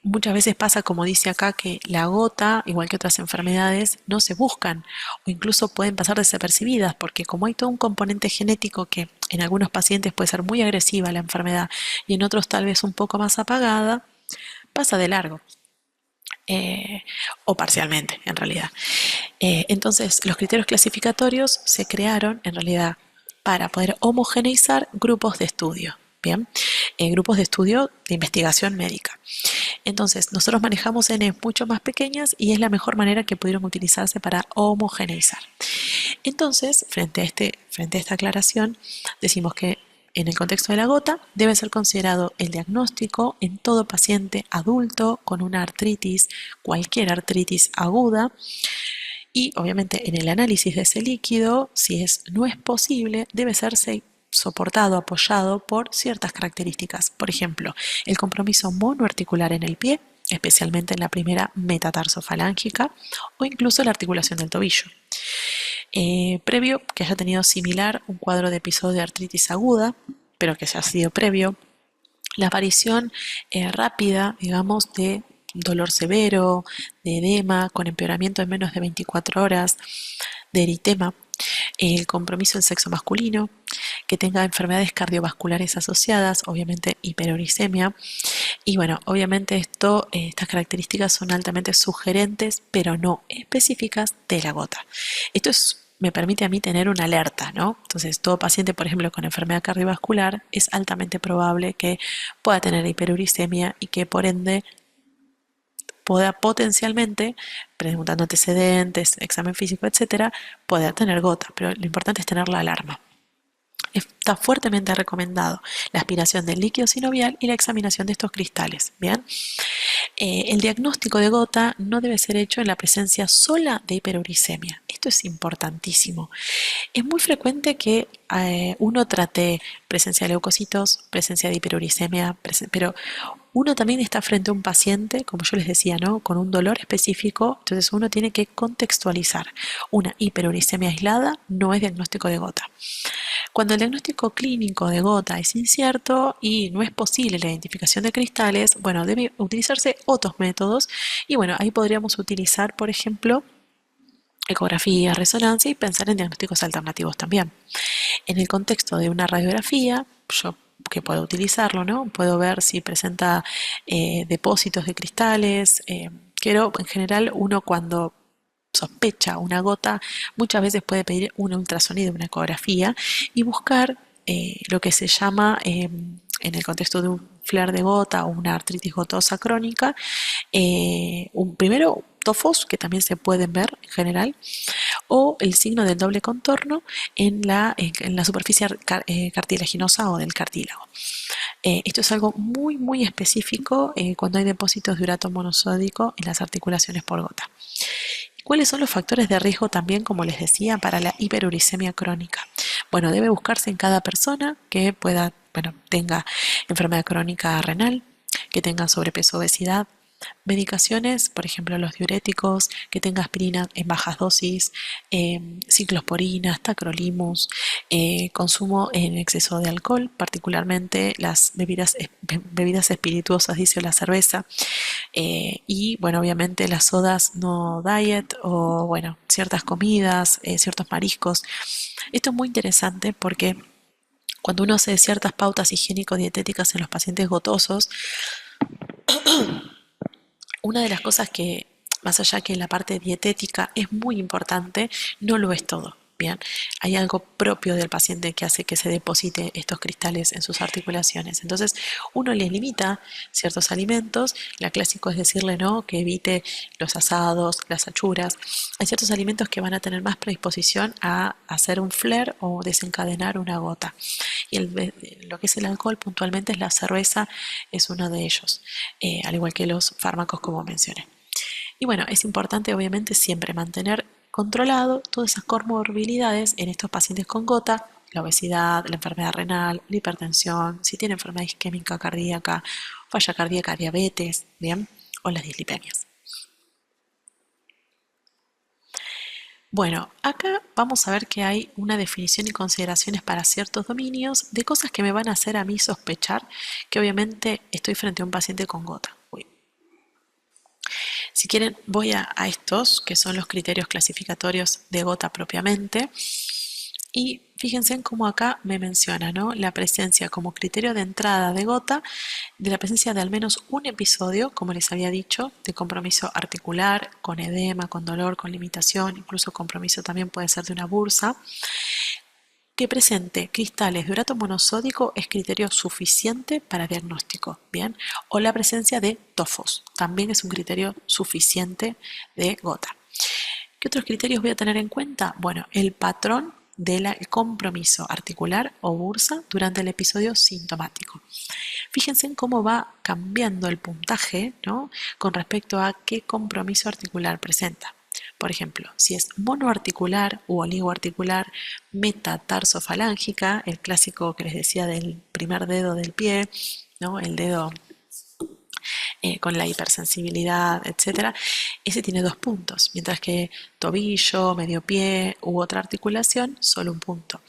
[SPEAKER 1] muchas veces pasa, como dice acá, que la gota, igual que otras enfermedades, no se buscan o incluso pueden pasar desapercibidas, porque como hay todo un componente genético que en algunos pacientes puede ser muy agresiva la enfermedad y en otros tal vez un poco más apagada, pasa de largo. O parcialmente, en realidad. Entonces, los criterios clasificatorios se crearon, en realidad, para poder homogeneizar grupos de estudio, ¿bien? Grupos de estudio de investigación médica. Entonces, nosotros manejamos N mucho más pequeñas y es la mejor manera que pudieron utilizarse para homogeneizar. Entonces, frente a esta aclaración, decimos que en el contexto de la gota debe ser considerado el diagnóstico en todo paciente adulto con una artritis, cualquier artritis aguda, y obviamente en el análisis de ese líquido, si no es posible, debe serse soportado, apoyado por ciertas características. Por ejemplo, el compromiso monoarticular en el pie, especialmente en la primera metatarsofalángica, o incluso la articulación del tobillo. Previo que haya tenido similar un cuadro de episodio de artritis aguda, pero que haya sido previo, la aparición rápida, digamos, de dolor severo, de edema con empeoramiento en menos de 24 horas, de eritema, el compromiso del sexo masculino, que tenga enfermedades cardiovasculares asociadas, obviamente hiperuricemia, y bueno, obviamente estas características son altamente sugerentes, pero no específicas de la gota. Esto me permite a mí tener una alerta, ¿no? Entonces, todo paciente, por ejemplo, con enfermedad cardiovascular, es altamente probable que pueda tener hiperuricemia y que por ende pueda potencialmente, preguntando antecedentes, examen físico, etcétera, poder tener gota, pero lo importante es tener la alarma. Está fuertemente recomendado la aspiración del líquido sinovial y la examinación de estos cristales, ¿bien? El diagnóstico de gota no debe ser hecho en la presencia sola de hiperuricemia. Esto es importantísimo. Es muy frecuente que uno trate presencia de leucocitos, presencia de hiperuricemia, pero uno también está frente a un paciente, como yo les decía, ¿no? Con un dolor específico, entonces uno tiene que contextualizar. Una hiperuricemia aislada no es diagnóstico de gota. Cuando el diagnóstico clínico de gota es incierto y no es posible la identificación de cristales, bueno, debe utilizarse otros métodos y bueno, ahí podríamos utilizar, por ejemplo, ecografía, resonancia y pensar en diagnósticos alternativos también. En el contexto de una radiografía, yo que puedo utilizarlo, ¿no? Puedo ver si presenta depósitos de cristales, pero en general uno cuando sospecha una gota, muchas veces puede pedir un ultrasonido, una ecografía y buscar lo que se llama, en el contexto de un flare de gota o una artritis gotosa crónica, primero tofos, que también se pueden ver en general, o el signo del doble contorno en la superficie cartilaginosa o del cartílago. Esto es algo muy, muy específico cuando hay depósitos de urato monosódico en las articulaciones por gota. ¿Cuáles son los factores de riesgo también, como les decía, para la hiperuricemia crónica? Bueno, debe buscarse en cada persona que pueda, bueno, tenga enfermedad crónica renal, que tenga sobrepeso o obesidad, medicaciones, por ejemplo los diuréticos, que tenga aspirina en bajas dosis, ciclosporina, tacrolimus, consumo en exceso de alcohol, particularmente las bebidas espirituosas, dice la cerveza, y bueno, obviamente las sodas no diet o bueno, ciertas comidas, ciertos mariscos. Esto es muy interesante porque cuando uno hace ciertas pautas higiénico-dietéticas en los pacientes gotosos, una de las cosas que, más allá que la parte dietética es muy importante, no lo es todo. Bien, hay algo propio del paciente que hace que se deposite estos cristales en sus articulaciones. Entonces, uno les limita ciertos alimentos. La clásico es decirle no, que evite los asados, las achuras. Hay ciertos alimentos que van a tener más predisposición a hacer un flare o desencadenar una gota. Y lo que es el alcohol puntualmente es la cerveza, es uno de ellos, al igual que los fármacos como mencioné. Y bueno, es importante obviamente siempre mantener controlado todas esas comorbilidades en estos pacientes con gota, la obesidad, la enfermedad renal, la hipertensión, si tiene enfermedad isquémica cardíaca, falla cardíaca, diabetes, bien, o las dislipemias. Bueno, acá vamos a ver que hay una definición y consideraciones para ciertos dominios de cosas que me van a hacer a mí sospechar que obviamente estoy frente a un paciente con gota. Uy. Si quieren, voy a estos, que son los criterios clasificatorios de gota propiamente. Y fíjense en cómo acá me menciona, ¿no? La presencia como criterio de entrada de gota, de la presencia de al menos un episodio, como les había dicho, de compromiso articular, con edema, con dolor, con limitación, incluso compromiso también puede ser de una bursa, que presente cristales de urato monosódico es criterio suficiente para diagnóstico, ¿bien? O la presencia de tofos, también es un criterio suficiente de gota. ¿Qué otros criterios voy a tener en cuenta? Bueno, el patrón del compromiso articular o bursa durante el episodio sintomático. Fíjense en cómo va cambiando el puntaje, ¿no? Con respecto a qué compromiso articular presenta. Por ejemplo, si es monoarticular u oligoarticular, metatarsofalangica, el clásico que les decía del primer dedo del pie, ¿no? El dedo con la hipersensibilidad, etcétera, ese tiene 2 puntos, mientras que tobillo, medio pie u otra articulación, solo un punto.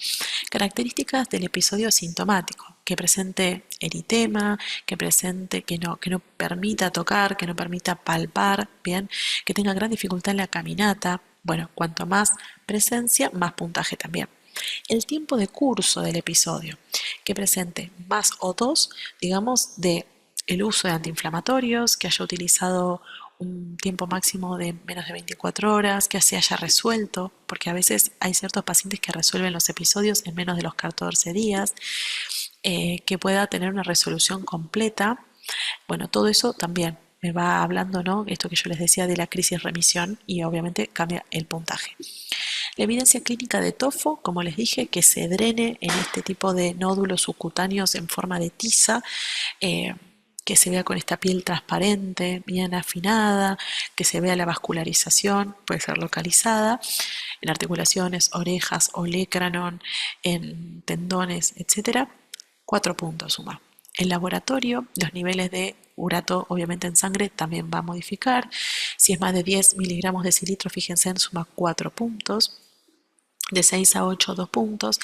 [SPEAKER 1] Características del episodio sintomático, que presente eritema, que no permita tocar, que no permita palpar, bien, que tenga gran dificultad en la caminata. Bueno, cuanto más presencia, más puntaje también. El tiempo de curso del episodio, que presente más o dos, digamos, de el uso de antiinflamatorios, que haya utilizado un tiempo máximo de menos de 24 horas, que se haya resuelto, porque a veces hay ciertos pacientes que resuelven los episodios en menos de los 14 días, que pueda tener una resolución completa. Bueno, todo eso también me va hablando, ¿no? Esto que yo les decía de la crisis remisión y obviamente cambia el puntaje. La evidencia clínica de tofo, como les dije, que se drene en este tipo de nódulos subcutáneos en forma de tiza, que se vea con esta piel transparente, bien afinada, que se vea la vascularización, puede ser localizada, en articulaciones, orejas, olecranon, en tendones, etcétera. 4 puntos suma. El laboratorio, los niveles de urato obviamente en sangre también va a modificar. Si es más de 10 miligramos de cilitro, fíjense, suma 4 puntos. De 6 a 8, 2 puntos.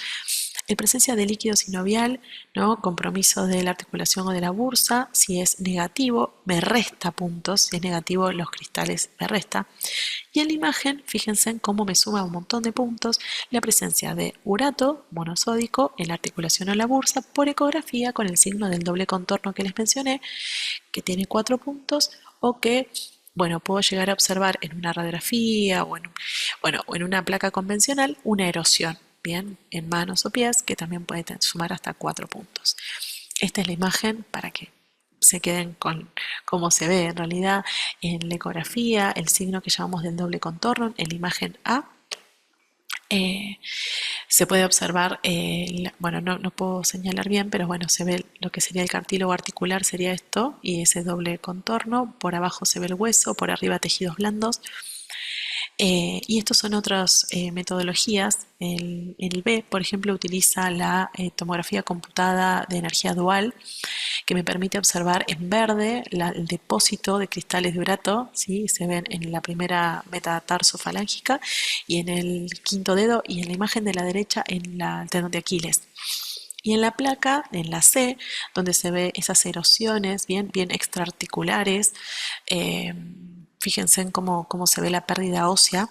[SPEAKER 1] En presencia de líquido sinovial, ¿no? Compromiso de la articulación o de la bursa, si es negativo, me resta puntos, si es negativo, los cristales me resta. Y en la imagen, fíjense en cómo me suma un montón de puntos la presencia de urato monosódico en la articulación o la bursa por ecografía con el signo del doble contorno que les mencioné, que tiene 4 puntos, o que bueno, puedo llegar a observar en una radiografía o en una placa convencional una erosión, bien, en manos o pies, que también puede sumar hasta 4 puntos. Esta es la imagen para que se queden con cómo se ve en realidad en la ecografía, el signo que llamamos del doble contorno, en la imagen A. Se puede observar, bueno, no puedo señalar bien, pero bueno, se ve lo que sería el cartílago articular, sería esto, y ese doble contorno, por abajo se ve el hueso, por arriba tejidos blandos. Y estos son otras metodologías. El B, por ejemplo, utiliza la tomografía computada de energía dual, que me permite observar en verde el depósito de cristales de urato, ¿sí? Se ven en la primera metatarso-falángica y en el quinto dedo, y en la imagen de la derecha en el tendón de Aquiles. Y en la placa, en la C, donde se ve esas erosiones bien extraarticulares, fíjense en cómo se ve la pérdida ósea,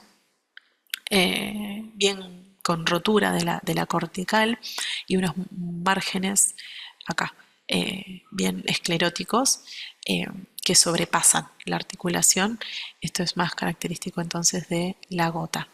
[SPEAKER 1] bien con rotura de la cortical y unos márgenes acá, bien escleróticos, que sobrepasan la articulación. Esto es más característico entonces de la gota.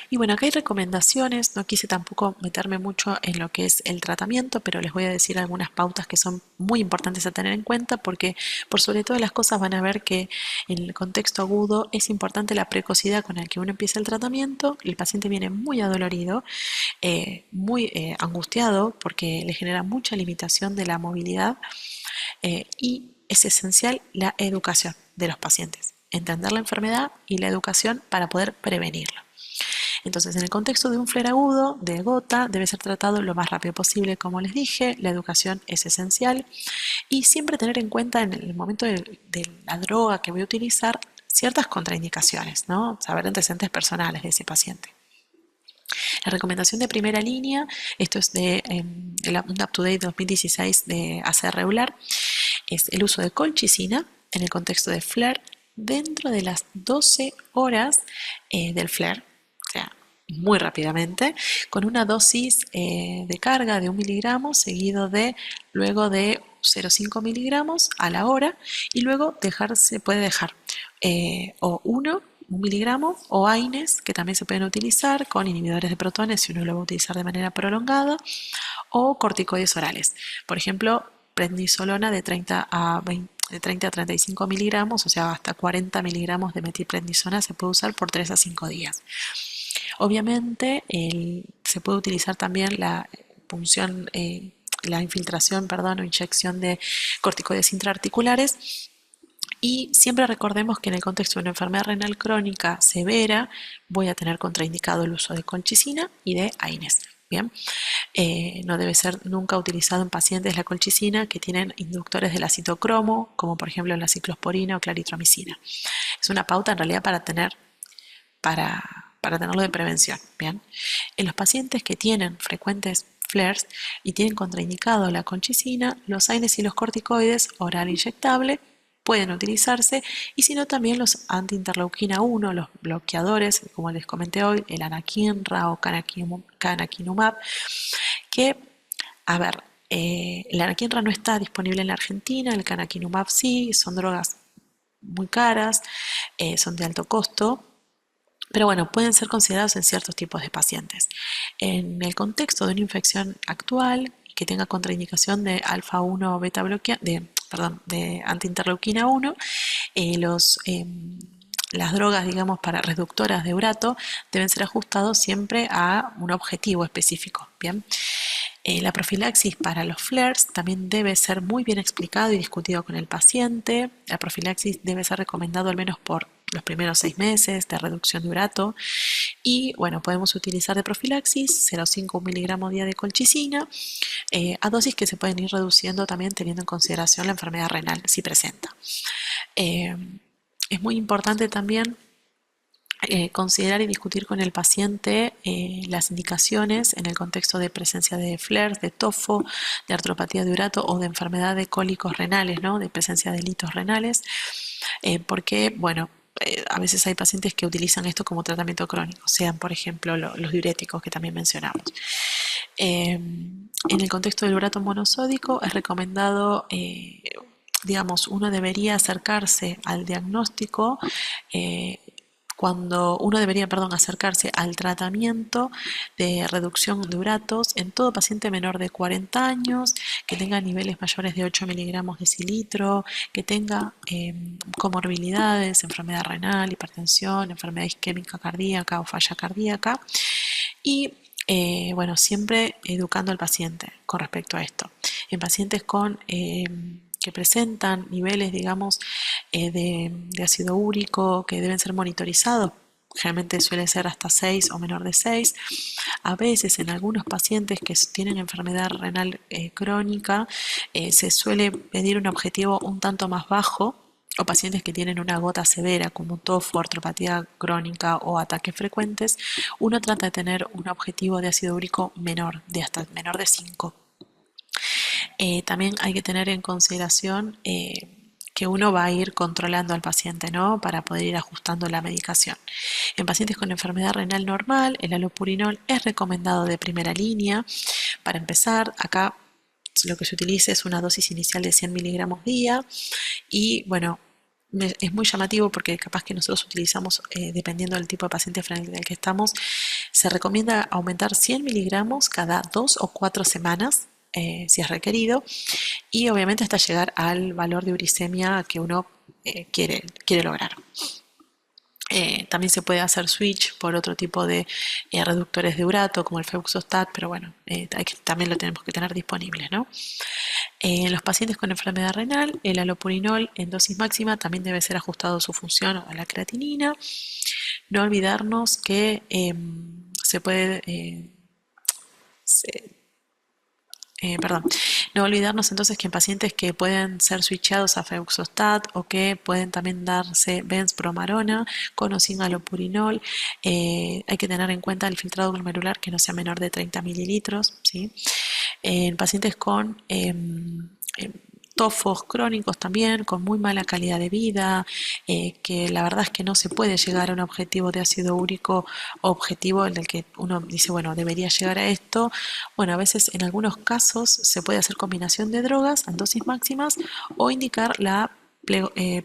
[SPEAKER 1] Y bueno, acá hay recomendaciones, no quise tampoco meterme mucho en lo que es el tratamiento, pero les voy a decir algunas pautas que son muy importantes a tener en cuenta porque por sobre todas las cosas van a ver que en el contexto agudo es importante la precocidad con la que uno empieza el tratamiento. El paciente viene muy adolorido, muy angustiado porque le genera mucha limitación de la movilidad, y es esencial la educación de los pacientes, entender la enfermedad y la educación para poder prevenirla. Entonces, en el contexto de un flare agudo de gota, debe ser tratado lo más rápido posible, como les dije, la educación es esencial y siempre tener en cuenta en el momento de la droga que voy a utilizar ciertas contraindicaciones, ¿no? Saber antecedentes personales de ese paciente. La recomendación de primera línea, esto es de un UpToDate 2016 de ACR regular, es el uso de colchicina en el contexto de flare dentro de las 12 horas del flare, o sea, muy rápidamente, con una dosis de carga de 1 miligramo seguido de luego de 0,5 miligramos a la hora, y luego se puede dejar o 1 miligramo o AINES, que también se pueden utilizar con inhibidores de protones si uno lo va a utilizar de manera prolongada, o corticoides orales. Por ejemplo, prednisolona de 30 a 35 miligramos, o sea, hasta 40 miligramos de metilprednisona se puede usar por 3 a 5 días. Obviamente, se puede utilizar también la punción, la infiltración, perdón, o inyección de corticoides intraarticulares. Y siempre recordemos que en el contexto de una enfermedad renal crónica severa voy a tener contraindicado el uso de colchicina y de AINES. Bien, no debe ser nunca utilizado en pacientes la colchicina que tienen inductores del acitocromo, como por ejemplo la ciclosporina o claritromicina. Es una pauta en realidad para tenerlo de prevención. Bien, en los pacientes que tienen frecuentes flares y tienen contraindicado la colchicina, los AINES y los corticoides oral inyectable pueden utilizarse, y si no también los antiinterleuquina 1, los bloqueadores, como les comenté hoy, el anakinra o canakinumab, que, a ver, el anakinra no está disponible en la Argentina, el canakinumab sí, son drogas muy caras, son de alto costo, pero bueno, pueden ser considerados en ciertos tipos de pacientes. En el contexto de una infección actual que tenga contraindicación de alfa 1 beta bloqueador, de antiinterleuquina 1, las drogas, digamos, para reductoras de urato deben ser ajustados siempre a un objetivo específico. Bien, La profilaxis para los flares también debe ser muy bien explicado y discutido con el paciente. La profilaxis debe ser recomendado al menos por los primeros 6 meses de reducción de urato. Y bueno, podemos utilizar de profilaxis 0,5 miligramos día de colchicina, a dosis que se pueden ir reduciendo también teniendo en consideración la enfermedad renal si presenta. Eh, es muy importante también considerar y discutir con el paciente las indicaciones en el contexto de presencia de flares, de tofo, de artropatía de urato o de enfermedad de cólicos renales, ¿no? De presencia de litos renales, porque, bueno, a veces hay pacientes que utilizan esto como tratamiento crónico, sean, por ejemplo, los diuréticos que también mencionamos. En el contexto del urato monosódico es recomendado, digamos, uno debería acercarse al diagnóstico cuando uno debería, perdón, acercarse al tratamiento de reducción de uratos en todo paciente menor de 40 años, que tenga niveles mayores de 8 miligramos decilitro, que tenga comorbilidades, enfermedad renal, hipertensión, enfermedad isquémica cardíaca o falla cardíaca, y bueno, siempre educando al paciente con respecto a esto. En pacientes con que presentan niveles, digamos, de ácido úrico que deben ser monitorizados, generalmente suele ser hasta 6 o menor de 6. A veces en algunos pacientes que tienen enfermedad renal crónica se suele pedir un objetivo un tanto más bajo, o pacientes que tienen una gota severa como TOFO, artropatía crónica o ataques frecuentes, uno trata de tener un objetivo de ácido úrico menor, de hasta menor de 5. También hay que tener en consideración que uno va a ir controlando al paciente, ¿no? Para poder ir ajustando la medicación. En pacientes con enfermedad renal normal, el allopurinol es recomendado de primera línea. Para empezar, acá lo que se utiliza es una dosis inicial de 100 miligramos día y bueno, es muy llamativo porque capaz que nosotros utilizamos, dependiendo del tipo de paciente frente al que estamos, se recomienda aumentar 100 miligramos cada 2 o 4 semanas, si es requerido, y obviamente hasta llegar al valor de uricemia que uno quiere lograr. También se puede hacer switch por otro tipo de reductores de urato como el Feuxostat, pero bueno, también lo tenemos que tener disponibles, ¿no? En los pacientes con enfermedad renal, el allopurinol en dosis máxima también debe ser ajustado a su función a la creatinina. No olvidarnos que se puede se- perdón, no olvidarnos entonces que en pacientes que pueden ser switchados a Feuxostat o que pueden también darse benzpromarona con o sin allopurinol, hay que tener en cuenta el filtrado glomerular que no sea menor de 30 mililitros, ¿sí? En pacientes con tofos crónicos también, con muy mala calidad de vida, que la verdad es que no se puede llegar a un objetivo de ácido úrico objetivo en el que uno dice, bueno, debería llegar a esto. Bueno, a veces en algunos casos se puede hacer combinación de drogas en dosis máximas o indicar la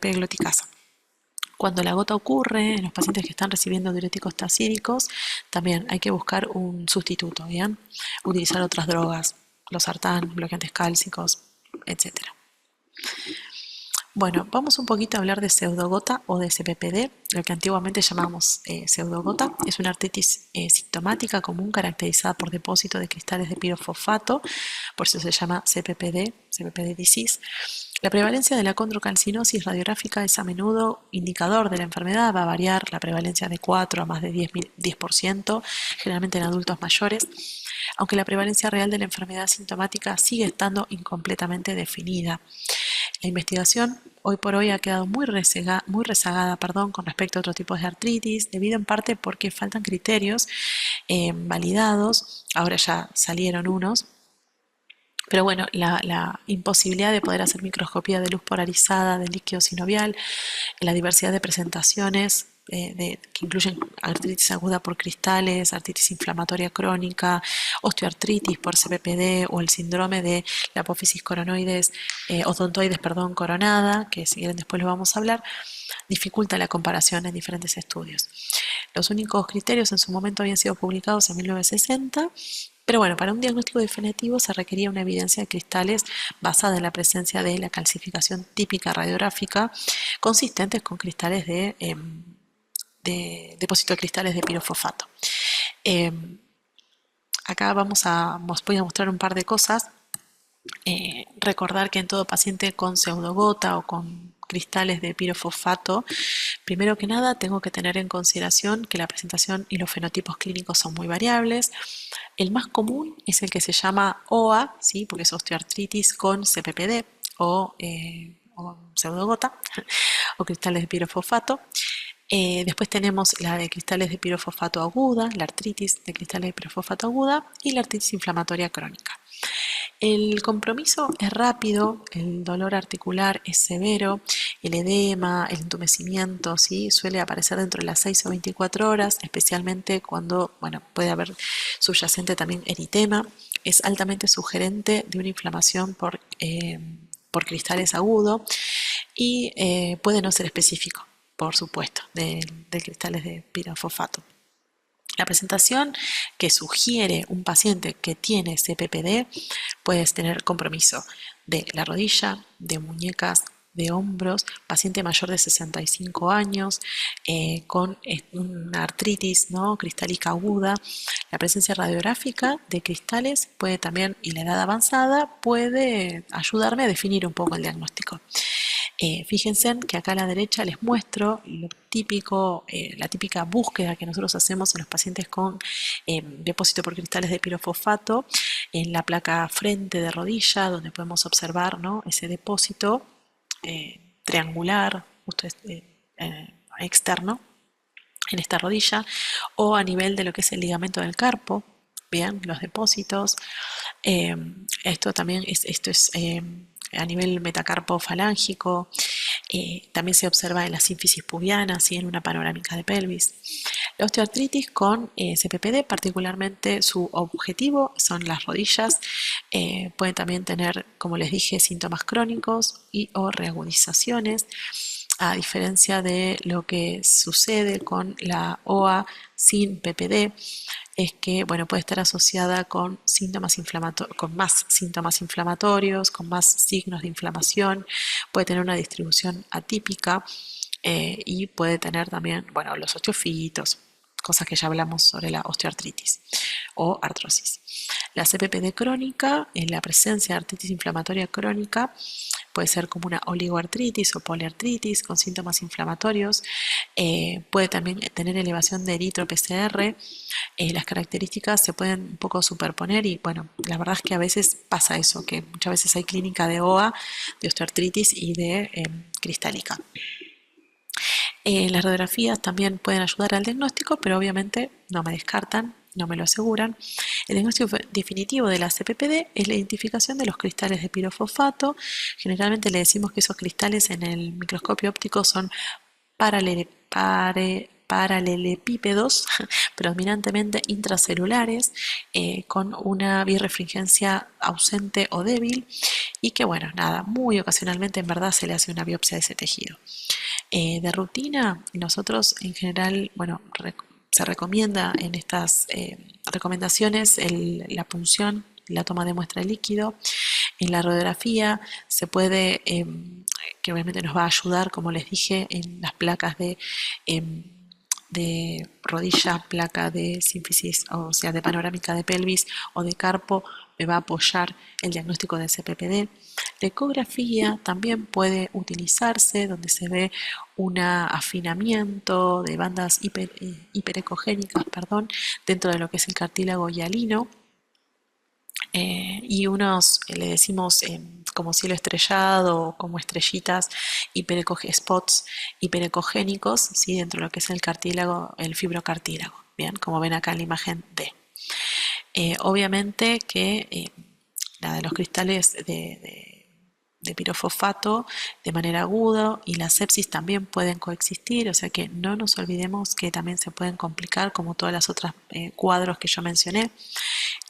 [SPEAKER 1] pegloticasa. Cuando la gota ocurre en los pacientes que están recibiendo diuréticos tacídicos, también hay que buscar un sustituto, ¿bien? Utilizar otras drogas, los sartán, bloqueantes cálcicos, etcétera. Bueno, vamos un poquito a hablar de pseudogota o de CPPD, lo que antiguamente llamamos pseudogota. Es una artritis sintomática común caracterizada por depósito de cristales de pirofosfato, por eso se llama CPPD, CPPD disease. La prevalencia de la condrocalcinosis radiográfica es a menudo indicador de la enfermedad, va a variar la prevalencia de 4 a más de 10%, generalmente en adultos mayores, aunque la prevalencia real de la enfermedad sintomática sigue estando incompletamente definida. La investigación hoy por hoy ha quedado muy rezagada, con respecto a otros tipos de artritis, debido en parte porque faltan criterios validados, ahora ya salieron unos, pero bueno, la imposibilidad de poder hacer microscopía de luz polarizada del líquido sinovial, la diversidad de presentaciones que incluyen artritis aguda por cristales, artritis inflamatoria crónica, osteoartritis por CPPD o el síndrome de la apófisis odontoides, coronada, que si quieren después lo vamos a hablar, dificulta la comparación en diferentes estudios. Los únicos criterios en su momento habían sido publicados en 1960, pero bueno, para un diagnóstico definitivo se requería una evidencia de cristales basada en la presencia de la calcificación típica radiográfica consistentes con cristales de depósito de cristales de pirofosfato. acá voy a mostrar un par de cosas. Recordar que en todo paciente con pseudogota o con cristales de pirofosfato, primero que nada tengo que tener en consideración que la presentación y los fenotipos clínicos son muy variables. El más común es el que se llama OA, ¿sí? Porque es osteoartritis con CPPD o pseudogota o cristales de pirofosfato. Después tenemos la de cristales de pirofosfato aguda, la artritis de cristales de pirofosfato aguda y la artritis inflamatoria crónica. El compromiso es rápido, el dolor articular es severo, el edema, el entumecimiento, ¿sí? Suele aparecer dentro de las 6 o 24 horas, especialmente cuando, bueno, puede haber subyacente también eritema. Es altamente sugerente de una inflamación por cristales agudo y puede no ser específico, por supuesto, de cristales de pirofosfato. La presentación que sugiere un paciente que tiene CPPD puede tener compromiso de la rodilla, de muñecas, de hombros, paciente mayor de 65 años, con una artritis, ¿no? Cristálica aguda. La presencia radiográfica de cristales puede también, y la edad avanzada, puede ayudarme a definir un poco el diagnóstico. Fíjense que acá a la derecha les muestro lo típico, la típica búsqueda que nosotros hacemos en los pacientes con depósito por cristales de pirofosfato en la placa frente de rodilla, donde podemos observar, ¿no?, ese depósito triangular, justo externo, en esta rodilla, o a nivel de lo que es el ligamento del carpo, bien, los depósitos. Esto también esto es a nivel metacarpo falángico. También se observa en la sínfisis pubiana, ¿sí?, en una panorámica de pelvis. La osteoartritis con CPPD, particularmente su objetivo son las rodillas. Pueden también tener, como les dije, síntomas crónicos y o reagudizaciones, a diferencia de lo que sucede con la OA sin PPD, es que, bueno, puede estar asociada con con más síntomas inflamatorios, con más signos de inflamación, puede tener una distribución atípica y puede tener también, bueno, los osteofitos, cosas que ya hablamos sobre la osteoartritis o artrosis. La CPPD crónica, en la presencia de artritis inflamatoria crónica, puede ser como una oligoartritis o poliartritis con síntomas inflamatorios. Puede también tener elevación de eritro-PCR. Las características se pueden un poco superponer y, bueno, la verdad es que a veces pasa eso, que muchas veces hay clínica de OA, de osteoartritis y de cristálica. Las radiografías también pueden ayudar al diagnóstico, pero obviamente no me descartan, no me lo aseguran. El diagnóstico definitivo de la CPPD es la identificación de los cristales de pirofosfato. Generalmente le decimos que esos cristales en el microscopio óptico son paralelepípedos, predominantemente intracelulares, con una birrefringencia ausente o débil y que, bueno, nada, muy ocasionalmente en verdad se le hace una biopsia de ese tejido. De rutina, nosotros en general, bueno, se recomienda en estas recomendaciones la punción, la toma de muestra de líquido. En la radiografía se puede, que obviamente nos va a ayudar, como les dije, en las placas de rodilla, placa de sínfisis, o sea, de panorámica de pelvis o de carpo, me va a apoyar el diagnóstico de CPPD. La ecografía también puede utilizarse, donde se ve un afinamiento de bandas hiperecogénicas, perdón, dentro de lo que es el cartílago hialino. Y unos, le decimos como cielo estrellado o como estrellitas, spots hiperecogénicos, ¿sí?, dentro de lo que es el cartílago, el fibrocartílago, bien, como ven acá en la imagen D. Obviamente que la de los cristales de pirofosfato de manera aguda y la sepsis también pueden coexistir, o sea que no nos olvidemos que también se pueden complicar como todas las otras cuadros que yo mencioné.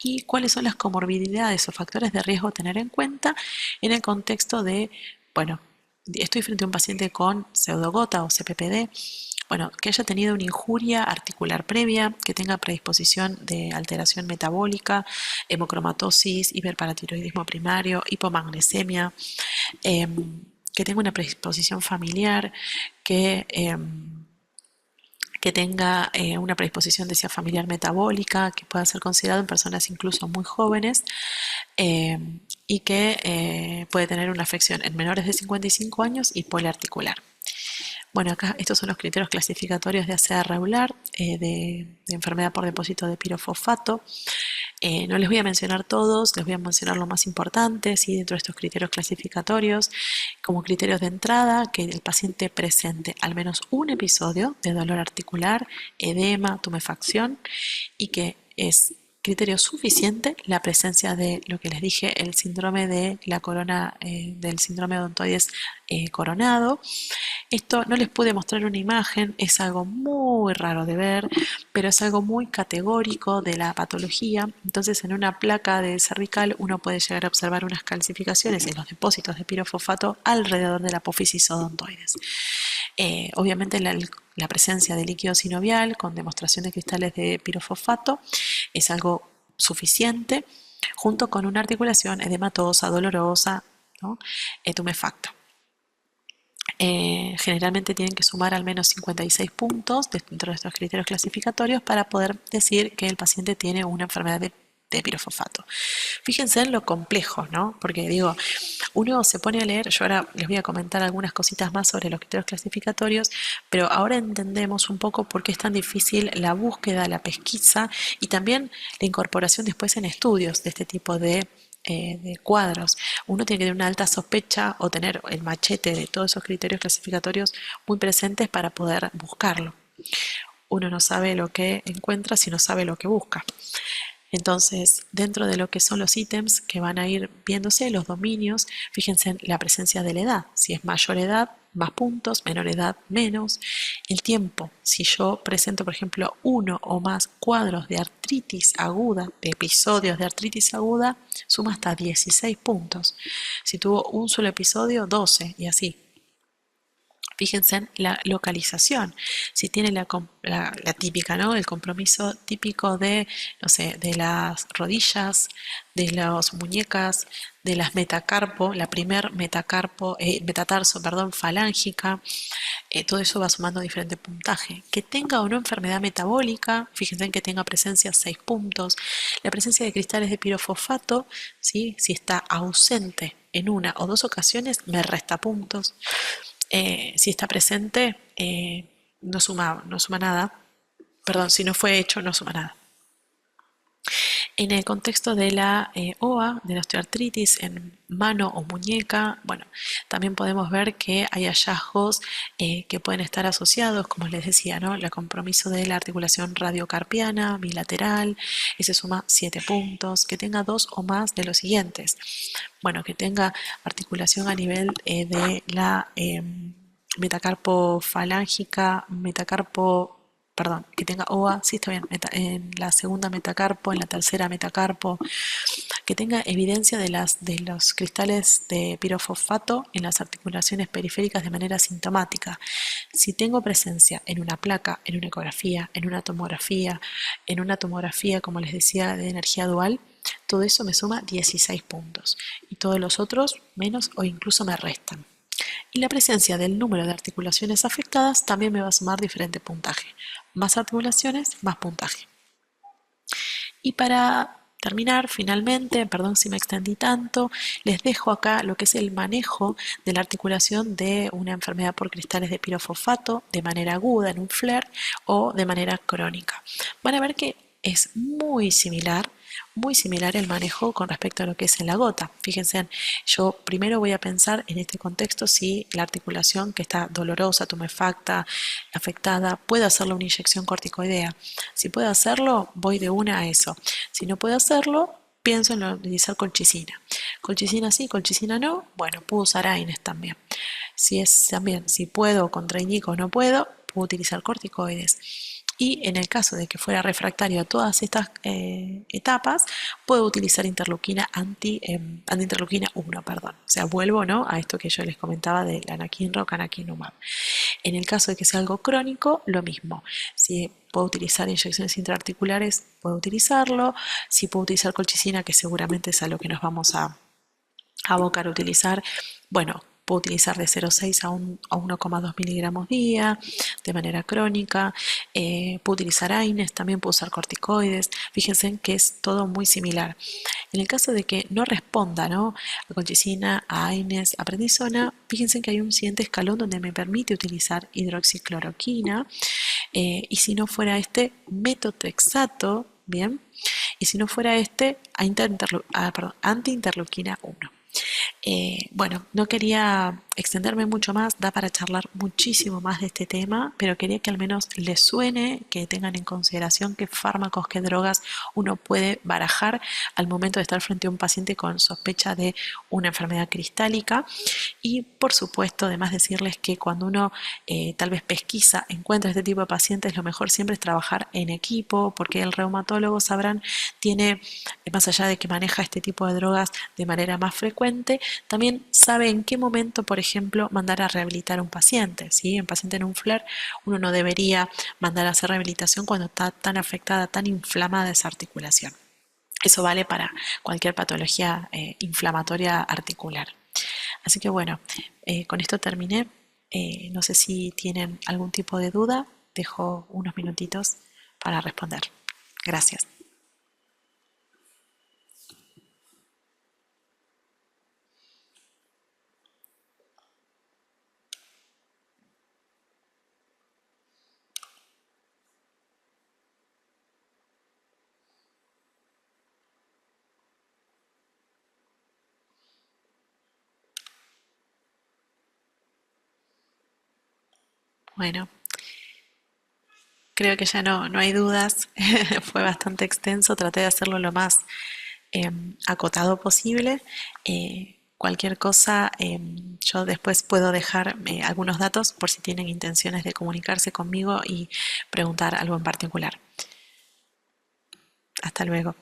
[SPEAKER 1] Y cuáles son las comorbilidades o factores de riesgo a tener en cuenta en el contexto de, bueno, estoy frente a un paciente con pseudogota o CPPD, bueno, que haya tenido una injuria articular previa, que tenga predisposición de alteración metabólica, hemocromatosis, hiperparatiroidismo primario, hipomagnesemia, que tenga una predisposición familiar, que que tenga una predisposición decía familiar metabólica, que pueda ser considerado en personas incluso muy jóvenes, eh, y que puede tener una afección en menores de 55 años y poliarticular. Bueno, acá estos son los criterios clasificatorios de ACEA regular, de enfermedad por depósito de pirofosfato. No les voy a mencionar todos, les voy a mencionar lo más importante, ¿sí? Dentro de estos criterios clasificatorios, como criterios de entrada, que el paciente presente al menos un episodio de dolor articular, edema, tumefacción, y que es criterio suficiente la presencia de lo que les dije, el síndrome de la corona, del síndrome de odontoides coronado. Esto no les pude mostrar una imagen, es algo muy raro de ver, pero es algo muy categórico de la patología. Entonces, en una placa de cervical uno puede llegar a observar unas calcificaciones en los depósitos de pirofosfato alrededor de la apófisis odontoides. Obviamente la presencia de líquido sinovial con demostración de cristales de pirofosfato es algo suficiente, junto con una articulación edematosa, dolorosa, ¿no? Tumefacta. Generalmente tienen que sumar al menos 56 puntos dentro de estos criterios clasificatorios para poder decir que el paciente tiene una enfermedad de pirofosfato. Fíjense en lo complejo, ¿no? Porque digo, uno se pone a leer, yo ahora les voy a comentar algunas cositas más sobre los criterios clasificatorios, pero ahora entendemos un poco por qué es tan difícil la búsqueda, la pesquisa y también la incorporación después en estudios de este tipo de cuadros. Uno tiene que tener una alta sospecha o tener el machete de todos esos criterios clasificatorios muy presentes para poder buscarlo. Uno no sabe lo que encuentra si no sabe lo que busca. Entonces, dentro de lo que son los ítems que van a ir viéndose, los dominios, fíjense en la presencia de la edad. Si es mayor edad, más puntos, menor edad, menos. El tiempo, si yo presento, por ejemplo, uno o más cuadros de artritis aguda, de episodios de artritis aguda, suma hasta 16 puntos. Si tuvo un solo episodio, 12 y así. Fíjense en la localización, si tiene la típica, ¿no? El compromiso típico de, no sé, de las rodillas, de las muñecas, de las metacarpo, la primer metatarso, perdón, falángica, todo eso va sumando diferente puntaje. Que tenga o no enfermedad metabólica, fíjense en que tenga presencia 6 puntos. La presencia de cristales de pirofosfato, ¿sí? Si está ausente en una o dos ocasiones, me resta puntos. Si está presente, no suma nada. Perdón, si no fue hecho, no suma nada. En el contexto de la OA, de la osteoartritis en mano o muñeca, bueno, también podemos ver que hay hallazgos que pueden estar asociados, como les decía, ¿no? El compromiso de la articulación radiocarpiana, bilateral, ese suma 7 puntos, que tenga 2 o más de los siguientes. Bueno, que tenga articulación a nivel de la metacarpo falángica, perdón, que tenga OA, sí está bien, en la segunda metacarpo, en la tercera metacarpo, que tenga evidencia de los cristales de pirofosfato en las articulaciones periféricas de manera sintomática. Si tengo presencia en una placa, en una ecografía, en una tomografía, como les decía, de energía dual, todo eso me suma 16 puntos y todos los otros menos o incluso me restan. Y la presencia del número de articulaciones afectadas también me va a sumar diferente puntaje. Más articulaciones, más puntaje. Y para terminar, finalmente, perdón si me extendí tanto, les dejo acá lo que es el manejo de la articulación de una enfermedad por cristales de pirofosfato de manera aguda en un flare o de manera crónica. Van a ver que es muy similar el manejo con respecto a lo que es en la gota. Fíjense, yo primero voy a pensar en este contexto si la articulación que está dolorosa, tumefacta, afectada, puede hacerle una inyección corticoidea. Si puede hacerlo, voy de una a eso. Si no puede hacerlo, pienso en utilizar colchicina. Colchicina sí, colchicina no, bueno, puedo usar AINES también. Si puedo contra o no puedo utilizar corticoides. Y en el caso de que fuera refractario a todas estas etapas, puedo utilizar antiinterleuquina 1, perdón. O sea, vuelvo, ¿no?, a esto que yo les comentaba del anakinra o canakinumab. En el caso de que sea algo crónico, lo mismo. Si puedo utilizar inyecciones intraarticulares, puedo utilizarlo. Si puedo utilizar colchicina, que seguramente es a lo que nos vamos a abocar a utilizar, bueno, puedo utilizar de 0,6 a 1,2 miligramos día, de manera crónica. Puedo utilizar AINES, también puedo usar corticoides. Fíjense que es todo muy similar. En el caso de que no responda, ¿no?, a colchicina, a AINES, a prednisona, fíjense que hay un siguiente escalón donde me permite utilizar hidroxicloroquina, y si no fuera este, metotrexato, bien, y si no fuera este, antiinterleuquina 1. Bueno, no quería extenderme mucho más, da para charlar muchísimo más de este tema, pero quería que al menos les suene, que tengan en consideración qué fármacos, qué drogas uno puede barajar al momento de estar frente a un paciente con sospecha de una enfermedad cristálica. Y por supuesto, además decirles que cuando uno tal vez pesquisa, encuentra este tipo de pacientes, lo mejor siempre es trabajar en equipo, porque el reumatólogo, sabrán, tiene, más allá de que maneja este tipo de drogas de manera más frecuente, también sabe en qué momento, por ejemplo, mandar a rehabilitar a un paciente, ¿sí? Un paciente en un flare, uno no debería mandar a hacer rehabilitación cuando está tan afectada, tan inflamada esa articulación. Eso vale para cualquier patología inflamatoria articular. Así que bueno, con esto terminé. No sé si tienen algún tipo de duda. Dejo unos minutitos para responder. Gracias. Bueno, creo que ya no hay dudas. Fue bastante extenso. Traté de hacerlo lo más acotado posible. Cualquier cosa, yo después puedo dejar algunos datos por si tienen intenciones de comunicarse conmigo y preguntar algo en particular. Hasta luego.